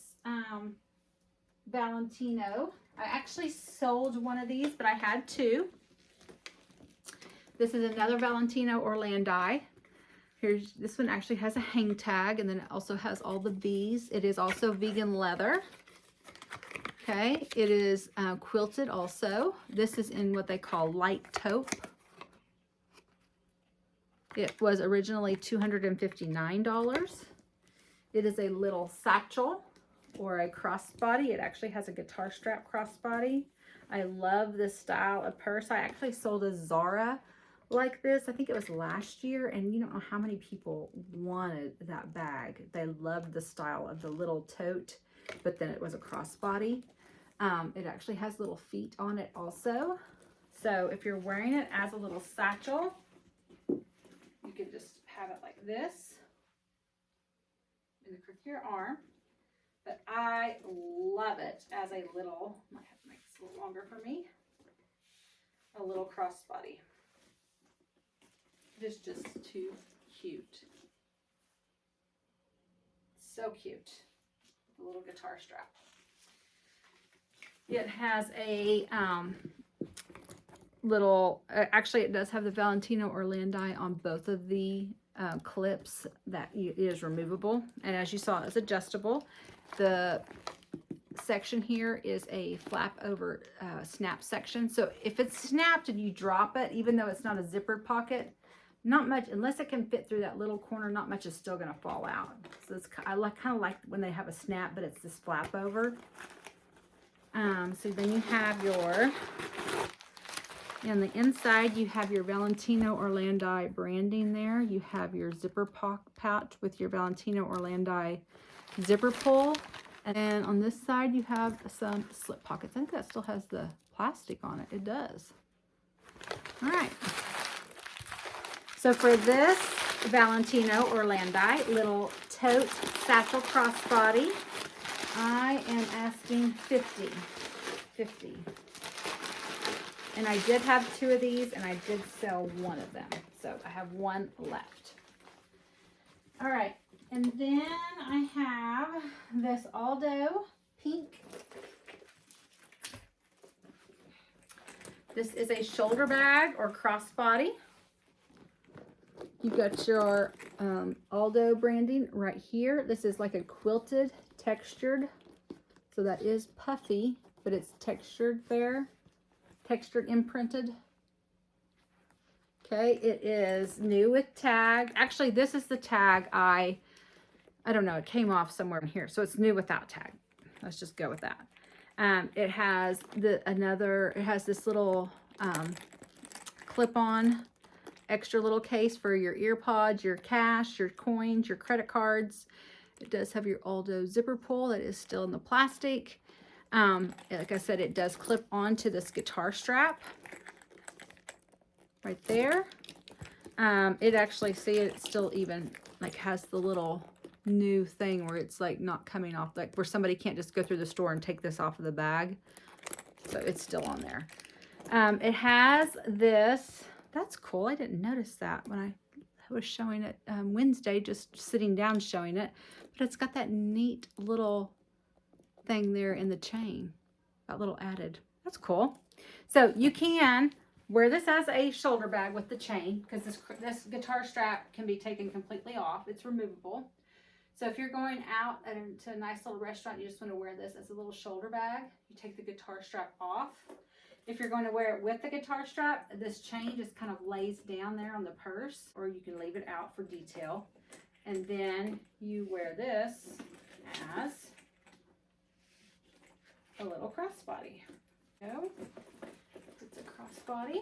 Valentino. I actually sold one of these, but I had two. This is another Valentino Orlandi. This one actually has a hang tag, and then it also has all the V's. It is also vegan leather. Okay, it is quilted also. This is in what they call light taupe. It was originally $259. It is a little satchel or a crossbody. It actually has a guitar strap crossbody. I love this style of purse. I actually sold a Zara like this. I think it was last year, and you don't know how many people wanted that bag. They loved the style of the little tote, but then it was a crossbody. It actually has little feet on it also. So if you're wearing it as a little satchel, you can just have it like this in the crook of your arm. But I love it as a little, might have to make this a little longer for me, a little crossbody. It is just too cute. So cute. The little guitar strap. It has a little, actually it does have the Valentino Orlandi on both of the clips. That it is removable, and as you saw, it's adjustable. The section here is a flap over snap section, so if it's snapped and you drop it, even though it's not a zippered pocket, not much, unless it can fit through that little corner, not much is still going to fall out. So it's, I kind of like when they have a snap, but it's this flap over. So then you have your, on the inside, you have your Valentino Orlandi branding there. You have your zipper pouch with your Valentino Orlandi zipper pull. And then on this side, you have some slip pockets. I think that still has the plastic on it. It does. All right. So for this Valentino Orlandi little tote satchel crossbody, I am asking $50. And I did have two of these, and I did sell one of them. So I have one left. All right. And then I have this Aldo pink. This is a shoulder bag or crossbody. You've got your Aldo branding right here. This is like a quilted, textured. So that is puffy, but it's textured there. Textured, imprinted. Okay, it is new with tag. Actually, this is the tag I I don't know, it came off somewhere in here. So it's new without tag. Let's just go with that. It has it has this little clip-on extra little case for your ear pods, your cash, your coins, your credit cards. It does have your Aldo zipper pull that is still in the plastic. Like I said, it does clip onto this guitar strap right there. It actually, see, it still even like has the little new thing where it's like not coming off, like where somebody can't just go through the store and take this off of the bag. So it's still on there. It has this, that's cool. I didn't notice that when I was showing it Wednesday, just sitting down showing it, but it's got that neat little thing there in the chain, that little added. That's cool. So you can wear this as a shoulder bag with the chain, because this guitar strap can be taken completely off. It's removable. So if you're going out to a nice little restaurant, you just want to wear this as a little shoulder bag, you take the guitar strap off. If you're going to wear it with the guitar strap, this chain just kind of lays down there on the purse, or you can leave it out for detail. And then you wear this as a little crossbody. So it's a crossbody.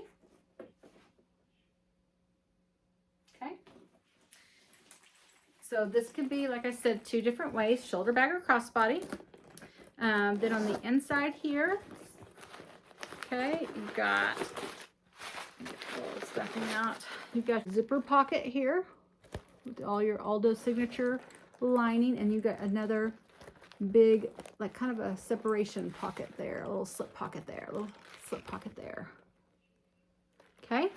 Okay. So this can be, like I said, two different ways, shoulder bag or crossbody. Then on the inside here, okay, you've got, get a little stuffing out. You've got zipper pocket here with all your Aldo signature lining, and you've got another big, like kind of a separation pocket there, a little slip pocket there, a little slip pocket there. Okay,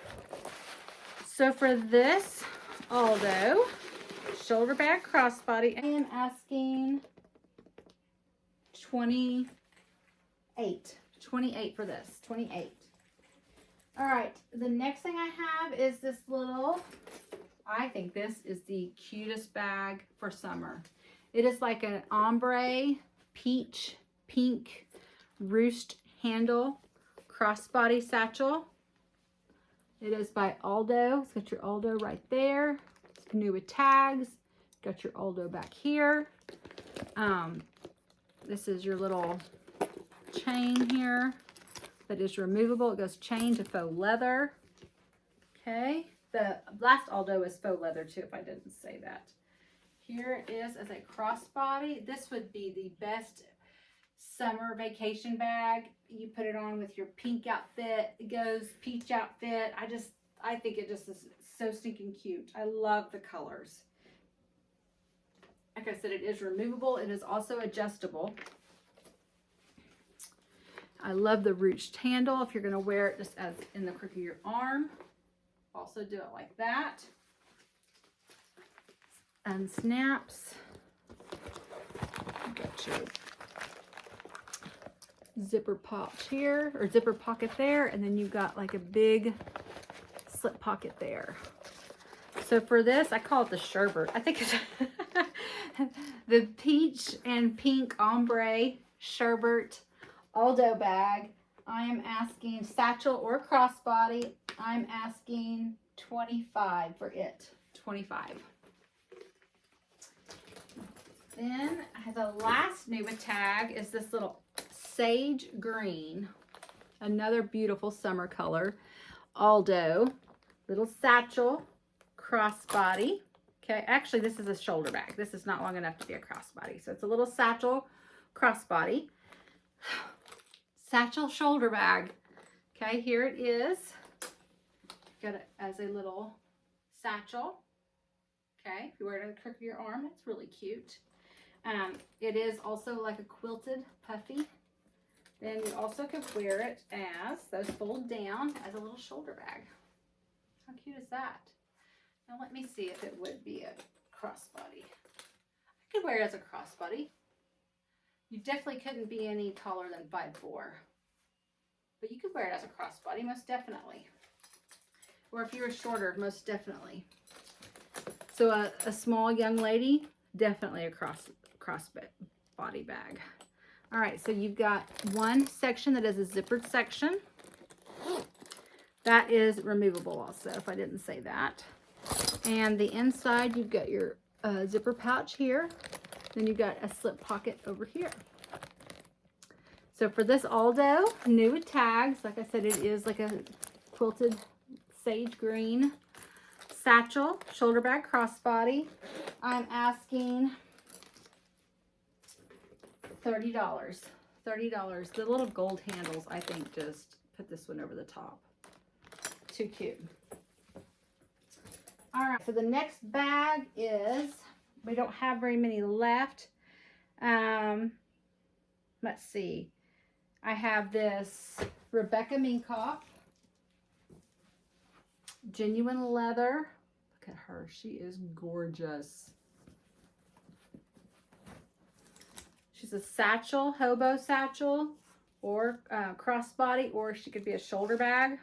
so for this Aldo shoulder bag crossbody, I am asking 28 for this, 28. All right, the next thing I have is this little, I think this is the cutest bag for summer. It is like an ombre peach pink roost handle crossbody satchel. It is by Aldo. It's got your Aldo right there. It's new with tags. Got your Aldo back here. This is your little chain here that is removable. It goes chain to faux leather. Okay. The last Aldo is faux leather too, if I didn't say that. Here it is as a crossbody. This would be the best summer vacation bag. You put it on with your pink outfit. It goes peach outfit. I think it just is so stinking cute. I love the colors. Like I said, it is removable. It is also adjustable. I love the ruched handle. If you're going to wear it just as in the crook of your arm, also do it like that. And snaps. Got your zipper pouch here, or zipper pocket there, and then you've got like a big slip pocket there. So for this, I call it the sherbet. I think it's the peach and pink ombre sherbet Aldo bag. I am asking satchel or crossbody. I'm asking 25 for it. 25. Then the last new with tag is this little sage green, another beautiful summer color. Aldo, little satchel, crossbody. Okay, actually this is a shoulder bag. This is not long enough to be a crossbody. So it's a little satchel crossbody. Satchel shoulder bag. Okay, here it is. Got it as a little satchel. Okay, if you wear it at the crook of your arm, it's really cute. It is also like a quilted puffy. Then you also could wear it as, those fold down as a little shoulder bag. How cute is that? Now let me see if it would be a crossbody. I could wear it as a crossbody. You definitely couldn't be any taller than 5'4". But you could wear it as a crossbody, most definitely. Or if you were shorter, most definitely. So a small young lady, definitely a crossbody bag. All right, so you've got one section that is a zippered section. That is removable also, if I didn't say that. And the inside, you've got your zipper pouch here. Then you've got a slip pocket over here. So for this Aldo, new with tags, like I said, it is like a quilted sage green satchel, shoulder bag crossbody. I'm asking $30. $30. The little gold handles, I think, just put this one over the top. Too cute. All right, so the next bag is, we don't have very many left. Let's see. I have this Rebecca Minkoff, genuine leather. Look at her, she is gorgeous. She's a satchel, hobo satchel, or crossbody, or she could be a shoulder bag.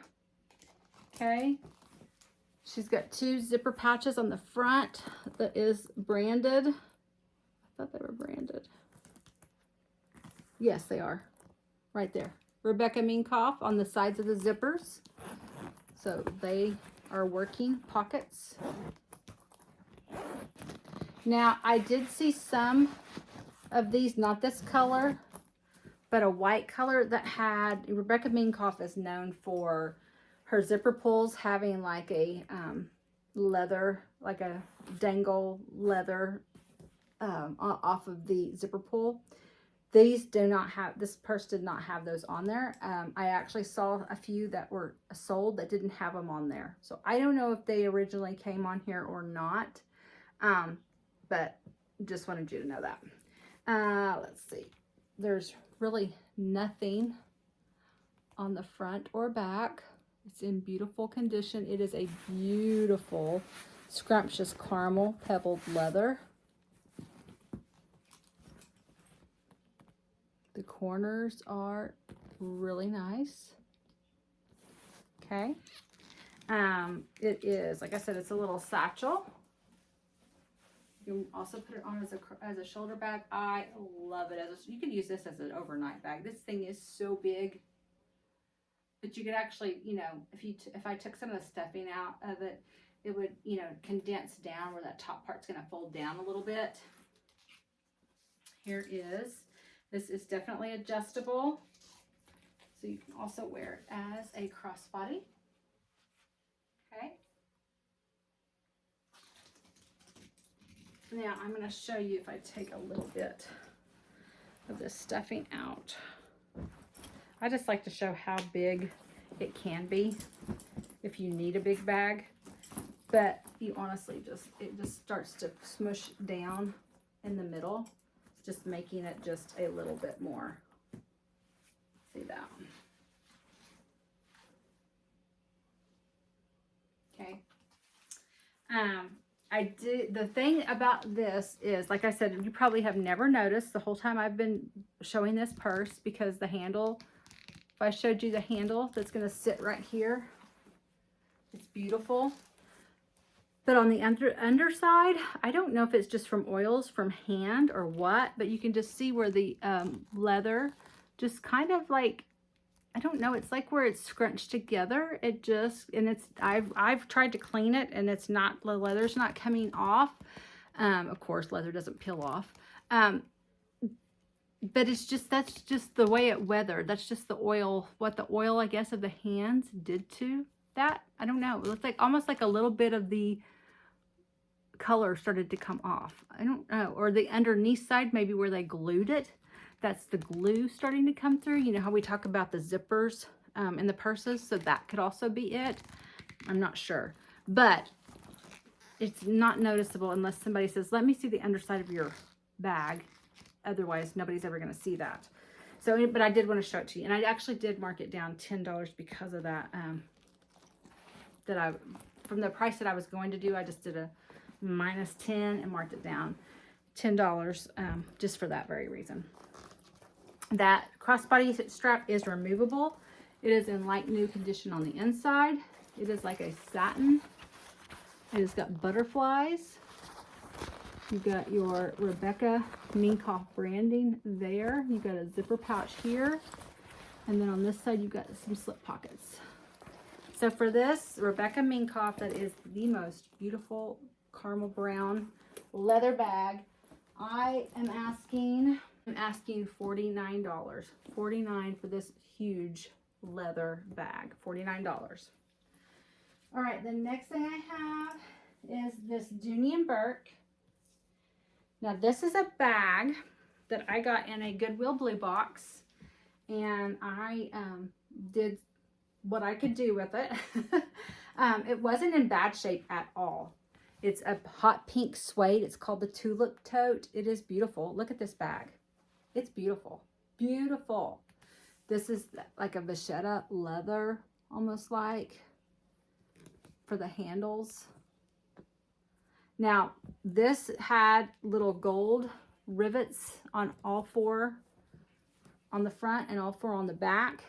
Okay. She's got 2 zipper pouches on the front that is branded. I thought they were branded. Yes, they are. Right there. Rebecca Minkoff on the sides of the zippers. So they are working pockets. Now, I did see some of these, not this color, but a white color that had, Rebecca Minkoff is known for her zipper pulls having like a leather, like a dangle leather off of the zipper pull. These do not have, this purse did not have those on there. I actually saw a few that were sold that didn't have them on there. So I don't know if they originally came on here or not, but just wanted you to know that. Let's see. There's really nothing on the front or back. It's in beautiful condition. It is a beautiful, scrumptious caramel pebbled leather. The corners are really nice. Okay. It is, like I said, it's a little satchel. You can also put it on as a shoulder bag. I love it. You could use this as an overnight bag. This thing is so big. But you could actually, you know, if I took some of the stuffing out of it, it would, you know, condense down where that top part's going to fold down a little bit. Here is, this is definitely adjustable. So you can also wear it as a crossbody. Okay. Now I'm going to show you if I take a little bit of this stuffing out. I just like to show how big it can be if you need a big bag, but you honestly it just starts to smush down in the middle, just making it just a little bit more. See that? Okay. The thing about this is, like I said, you probably have never noticed the whole time I've been showing this purse, because the handle, if I showed you the handle that's going to sit right here, it's beautiful. But on the underside, I don't know if it's just from oils from hand or what, but you can just see where the leather just kind of like, I don't know, it's like where it's scrunched together. It just, and it's, I've tried to clean it and it's not, the leather's not coming off. Of course, leather doesn't peel off. But it's just, that's just the way it weathered. That's just the oil, what the oil, I guess, of the hands did to that. I don't know. It looks like almost like a little bit of the color started to come off. I don't know. Or the underneath side, maybe where they glued it. That's the glue starting to come through. You know how we talk about the zippers in the purses? So that could also be it. I'm not sure. But it's not noticeable unless somebody says, let me see the underside of your bag. Otherwise, nobody's ever going to see that. So, but I did want to show it to you. And I actually did mark it down $10 because of that. From the price that I was going to do, I just did a -10 and marked it down $10 just for that very reason. That crossbody strap is removable. It is in like new condition on the inside. It is like a satin. It has got butterflies. You've got your Rebecca Minkoff branding there. You've got a zipper pouch here. And then on this side, you've got some slip pockets. So for this Rebecca Minkoff, that is the most beautiful caramel brown leather bag. I'm asking $49. $49 for this huge leather bag. $49. All right, the next thing I have is this Dooney and Burke. Now this is a bag that I got in a Goodwill blue box, and I did what I could do with it. It wasn't in bad shape at all. It's a hot pink suede. It's called the Tulip Tote. It is beautiful. Look at this bag. It's beautiful. Beautiful. This is like a vachetta leather, almost like, for the handles. Now, this had little gold rivets on all four on the front and all four on the back.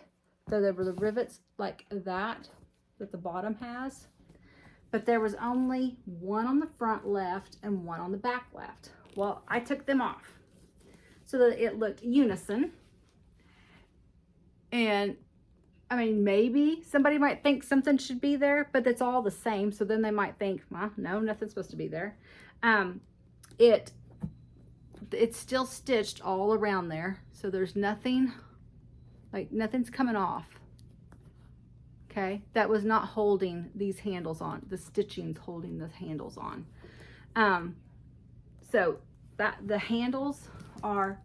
So there were the rivets like that the bottom has. But there was only one on the front left and one on the back left. Well, I took them off so that it looked unison. And I mean, maybe somebody might think something should be there, but it's all the same. So then they might think, well, no, nothing's supposed to be there. It's still stitched all around there. So there's nothing, like nothing's coming off. Okay, that was not holding these handles on. The stitching's holding the handles on. So that the handles are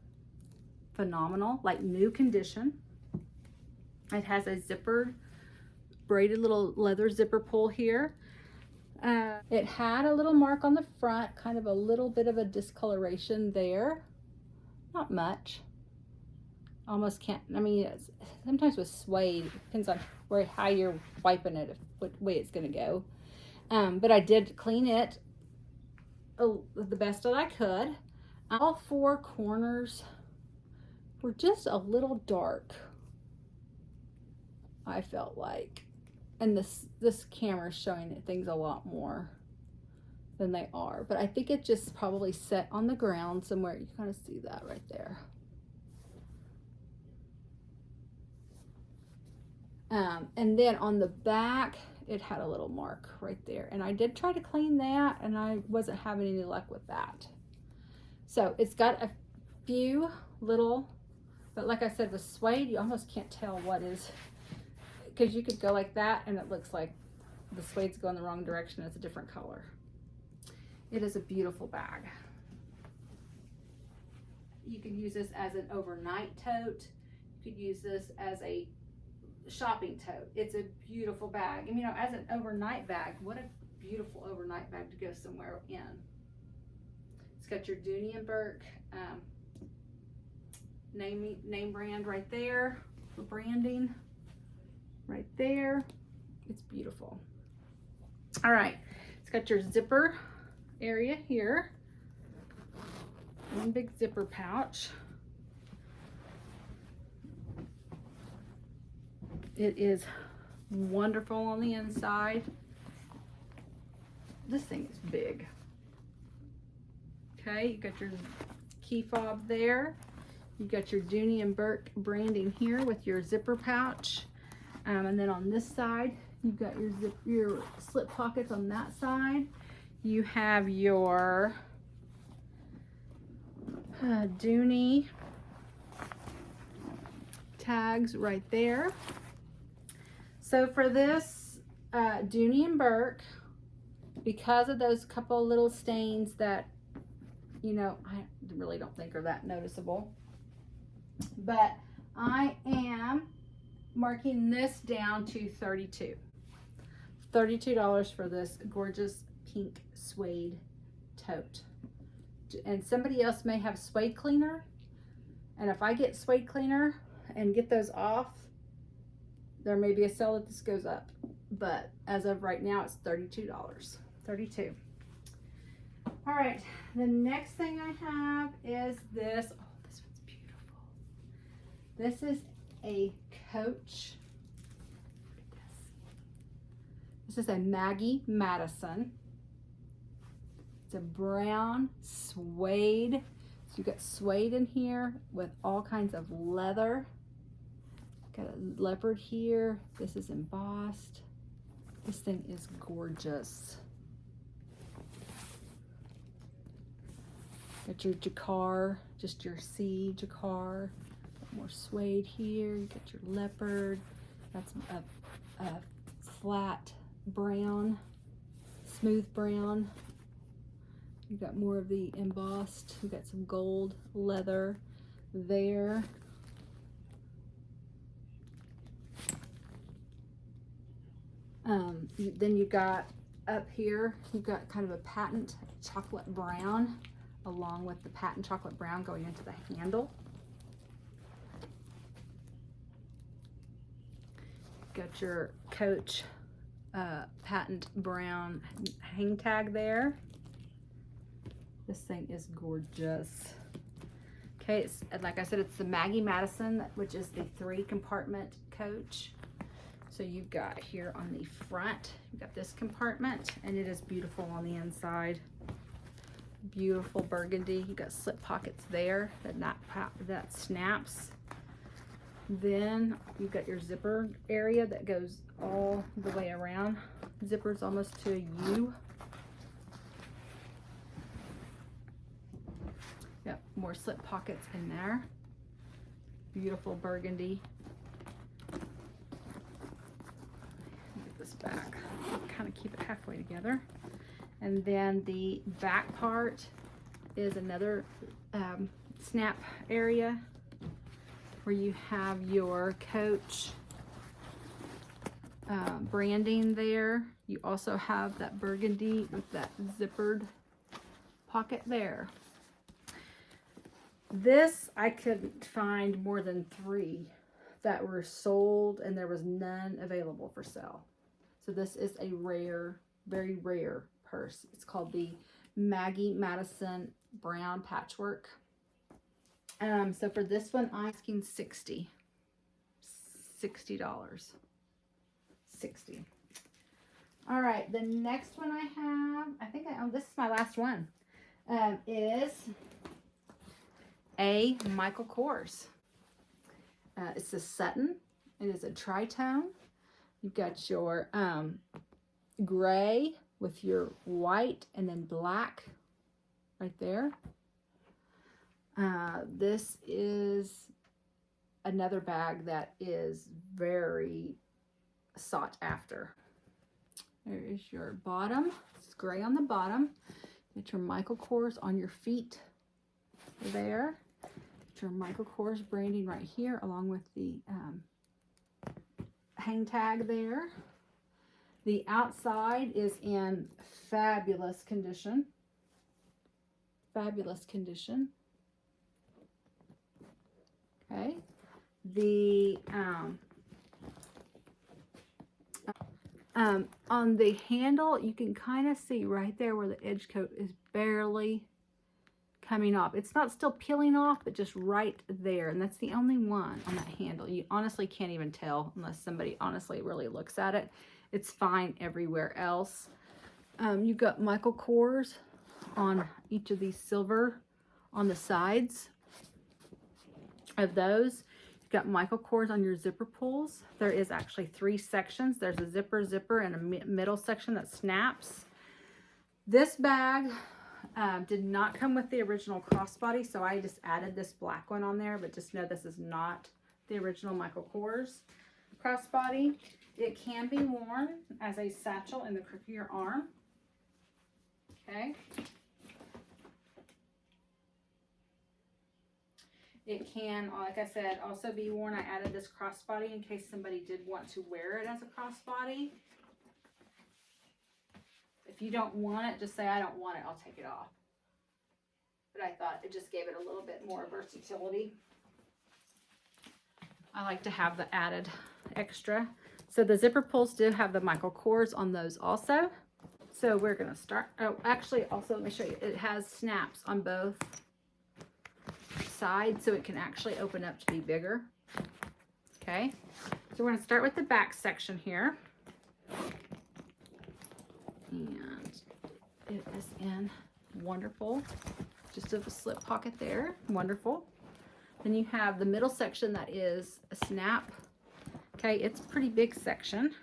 phenomenal, like new condition. It has a zippered, braided little leather zipper pull here. It had a little mark on the front, kind of a little bit of a discoloration there. Not much. Almost can't, I mean, it's, sometimes with suede, it depends on how you're wiping it, what way it's going to go. But I did clean it the best that I could. All four corners were just a little dark, I felt like. And this camera is showing things a lot more than they are. But I think it just probably set on the ground somewhere. You kind of see that right there. And then on the back, it had a little mark right there. And I did try to clean that, and I wasn't having any luck with that. So it's got a few little, but like I said, with suede, you almost can't tell what is, because you could go like that, and it looks like the suede's going the wrong direction. It's a different color. It is a beautiful bag. You could use this as an overnight tote. You could use this as a shopping tote. It's a beautiful bag. And you know, as an overnight bag, what a beautiful overnight bag to go somewhere in. It's got your Dooney and Burke name brand right there for branding. Right there. It's beautiful. All right, it's got your zipper area here. One big zipper pouch. It is wonderful on the inside. This thing is big. Okay, you got your key fob there. You got your Dooney and Burke branding here with your zipper pouch. And then on this side, you've got your slip pockets on that side. You have your Dooney tags right there. So for this Dooney and Burke, because of those couple little stains that, you know, I really don't think are that noticeable, but I am marking this down to $32. $32 for this gorgeous pink suede tote. And somebody else may have suede cleaner, and if I get suede cleaner and get those off, there may be a sale that this goes up, but as of right now, it's $32. $32. All right, the next thing I have is this. Oh, this one's beautiful. This is a Coach. This is a Maggie Madison. It's a brown suede. So you got suede in here with all kinds of leather. Got a leopard here. This is embossed. This thing is gorgeous. Got your jacquard, just your C jacquard. More suede here. You got your leopard. That's a flat brown, smooth brown. You got more of the embossed. You got some gold leather there. Then you got up here, you've got kind of a patent chocolate brown along with the patent chocolate brown going into the handle. Got your Coach patent brown hang tag there. This thing is gorgeous. Okay, it's, like I said, it's the Maggie Madison, which is the 3-compartment Coach. So you've got here on the front, you've got this compartment, and it is beautiful on the inside. Beautiful burgundy. You've got slip pockets there that snaps. Then you've got your zipper area that goes all the way around. Zipper's almost to a U. Yep, more slip pockets in there. Beautiful burgundy. Get this back. Kind of keep it halfway together. And then the back part is another snap area where you have your Coach branding there. You also have that burgundy with that zippered pocket there. This, I couldn't find more than 3 that were sold, and there was none available for sale. So this is a rare, very rare purse. It's called the Maggie Madison Brown Patchwork. So for this one, I'm asking $60. $60. All right, the next one I have, I think this is my last one, is a Michael Kors. It's a Sutton. It is a tritone. You've got your gray with your white and then black right there. This is another bag that is very sought after. There is your bottom. It's gray on the bottom. Get your Michael Kors on your feet there. Get your Michael Kors branding right here along with the hang tag there. The outside is in fabulous condition. Fabulous condition. Okay. The on the handle, you can kind of see right there where the edge coat is barely coming off. It's not still peeling off, but just right there. And that's the only one on that handle. You honestly can't even tell unless somebody honestly really looks at it. It's fine everywhere else. You've got Michael Kors on each of these silver on the sides of those. You've got Michael Kors on your zipper pulls. There is actually 3 sections. There's a zipper, and a middle section that snaps. This bag did not come with the original crossbody, so I just added this black one on there, but just know this is not the original Michael Kors crossbody. It can be worn as a satchel in the crook of your arm. Okay. It can, like I said, also be worn. I added this crossbody in case somebody did want to wear it as a crossbody. If you don't want it, just say, I don't want it, I'll take it off. But I thought it just gave it a little bit more versatility. I like to have the added extra. So the zipper pulls do have the Michael Kors on those also. So we're going to start. Oh, actually, also let me show you. It has snaps on both sides, so it can actually open up to be bigger. Okay. So we're going to start with the back section here. And it is in wonderful, just a slip pocket there. Wonderful. Then you have the middle section that is a snap. Okay, it's a pretty big section.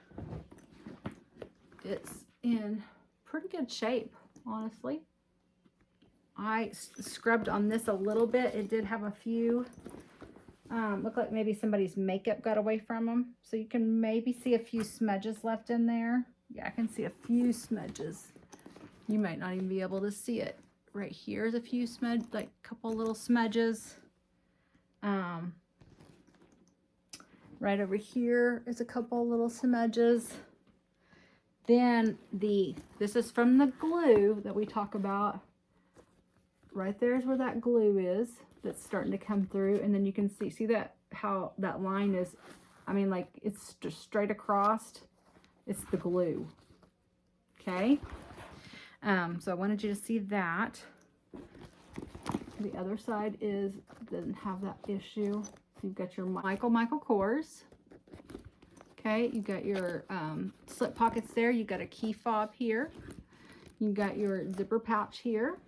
It's in pretty good shape, honestly. I scrubbed on this a little bit. It did have a few, look like maybe somebody's makeup got away from them. So you can maybe see a few smudges left in there. Yeah, I can see a few smudges. You might not even be able to see it. Right here's a few smudge, like a couple little smudges. Right over here is a couple little smudges. Then this is from the glue that we talk about. Right there is where that glue is that's starting to come through. And then you can see that how that line is, I mean, like it's just straight across. It's the glue. Okay. So I wanted you to see that. The other side doesn't have that issue. So you've got your Michael Kors. Okay, you got your slip pockets there. You got a key fob here. You got your zipper pouch here.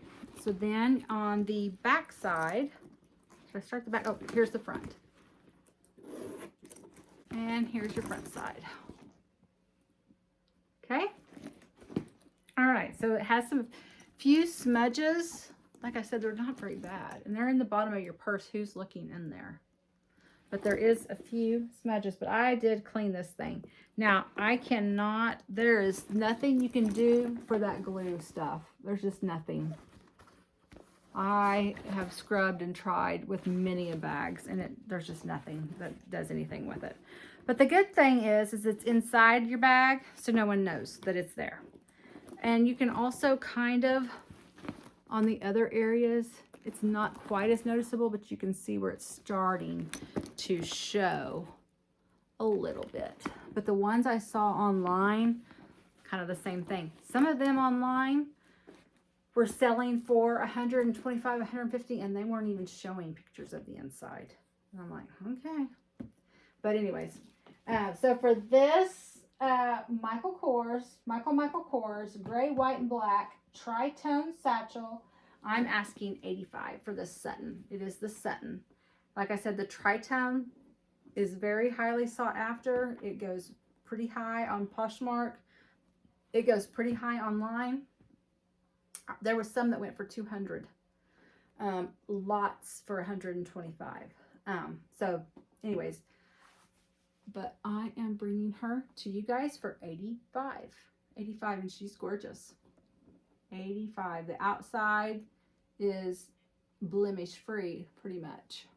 So then on the back side, should I start the back? Oh, here's the front. And here's your front side. Okay. All right, so it has some few smudges. Like I said, they're not very bad. And they're in the bottom of your purse. Who's looking in there? But there is a few smudges, but I did clean this thing. Now, there is nothing you can do for that glue stuff. There's just nothing. I have scrubbed and tried with many bags, and there's just nothing that does anything with it. But the good thing is it's inside your bag, so no one knows that it's there. And you can also kind of, on the other areas, it's not quite as noticeable, but you can see where it's starting to show a little bit. But the ones I saw online, kind of the same thing. Some of them online were selling for $125, $150, and they weren't even showing pictures of the inside. And I'm like, okay. But anyways, so for this Michael Kors, gray, white, and black tritone satchel, I'm asking $85 for this Sutton. It is the Sutton. Like I said, the tritone is very highly sought after. It goes pretty high on Poshmark. It goes pretty high online. There was some that went for $200. Lots for $125. So anyways, but I am bringing her to you guys for $85. $85, and she's gorgeous. $85. The outside is blemish free pretty much.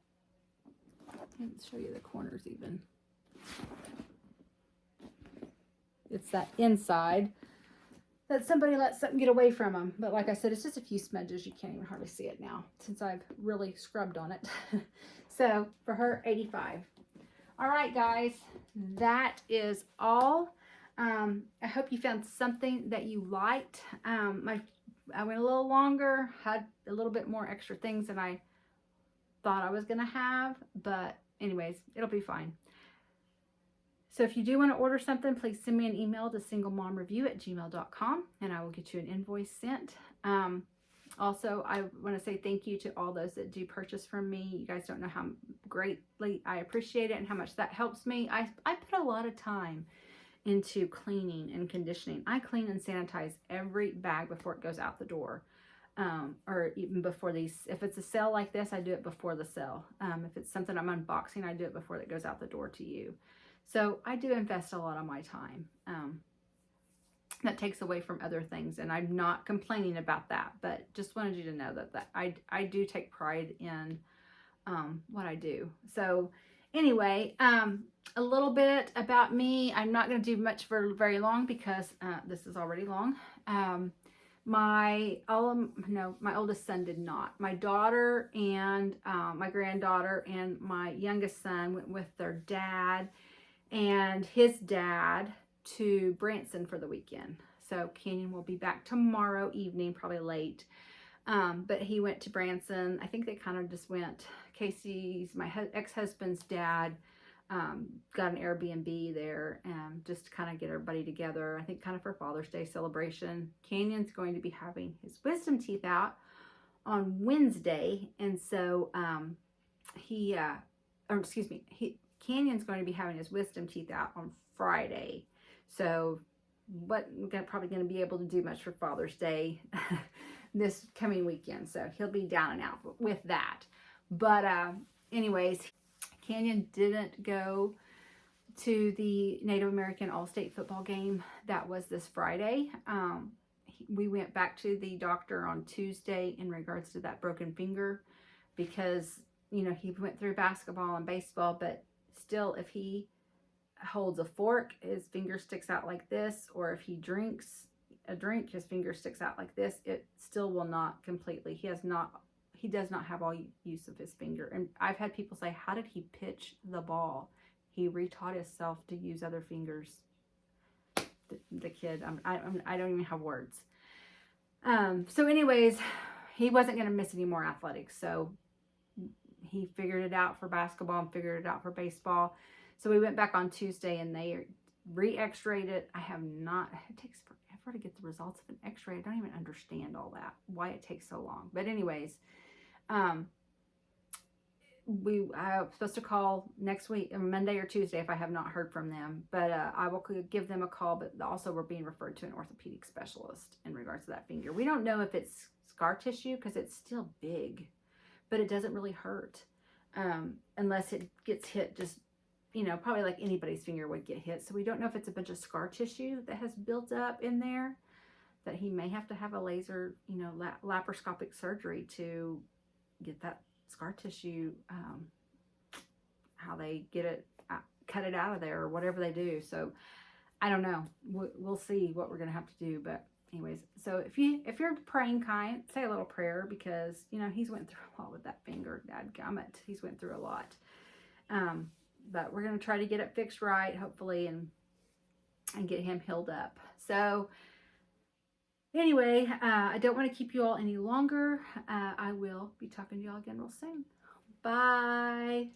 Let's show you the corners even. It's that inside that somebody let something get away from them. But like I said, it's just a few smudges. You can't even hardly see it now since I've really scrubbed on it. So for her, $85. All right, guys, that is all. I hope you found something that you liked. I went a little longer, had a little bit more extra things than I thought I was going to have, but anyways, it'll be fine. So if you do want to order something, please send me an email to singlemomreview@gmail.com, and I will get you an invoice sent. Also, I want to say thank you to all those that do purchase from me. You guys don't know how greatly I appreciate it and how much that helps me. I put a lot of time into cleaning and conditioning. I clean and sanitize every bag before it goes out the door, or even before these. If it's a sale like this, I do it before the sale. If it's something I'm unboxing, I do it before it goes out the door to you. So I do invest a lot of my time. That takes away from other things, and I'm not complaining about that, but just wanted you to know that I do take pride in what I do. So anyway, a little bit about me. I'm not going to do much for very long because this is already long. My oldest son did not. My daughter and my granddaughter and my youngest son went with their dad and his dad to Branson for the weekend. So Canyon will be back tomorrow evening, probably late. But he went to Branson. I think they kind of just went. Casey's, my ex-husband's dad, got an Airbnb there and just to kind of get everybody together. I think kind of for Father's Day celebration. Canyon's going to be having his wisdom teeth out on Wednesday, and so Canyon's going to be having his wisdom teeth out on Friday. So probably going to be able to do much for Father's Day this coming weekend. So he'll be down and out with that. But anyways, Canyon didn't go to the Native American All-State football game. That was this Friday. We went back to the doctor on Tuesday in regards to that broken finger because, you know, he went through basketball and baseball, but still, if he holds a fork, his finger sticks out like this, or if he drinks a drink, his finger sticks out like this, it still will not completely, he does not have all use of his finger. And I've had people say, how did he pitch the ball? He retaught himself to use other fingers. The kid, I don't even have words. So anyways, he wasn't going to miss any more athletics. So he figured it out for basketball and figured it out for baseball. So we went back on Tuesday and they re-x-rayed it. It takes forever to get the results of an x-ray. I don't even understand all that, why it takes so long. But anyways, I'm supposed to call next week, Monday or Tuesday, if I have not heard from them. But I will give them a call. But also, we're being referred to an orthopedic specialist in regards to that finger. We don't know if it's scar tissue because it's still big, but it doesn't really hurt unless it gets hit. Just, you know, probably like anybody's finger would get hit. So we don't know if it's a bunch of scar tissue that has built up in there that he may have to have a laser, you know, laparoscopic surgery to get that scar tissue, how they get it, cut it out of there or whatever they do. So I don't know. We'll see what we're going to have to do. But anyways, so if you're praying kind, say a little prayer because, you know, he's went through a lot with that finger. Dadgummit. He's went through a lot. But we're going to try to get it fixed right, hopefully, and get him healed up. So anyway, I don't want to keep you all any longer. I will be talking to y'all again real soon. Bye.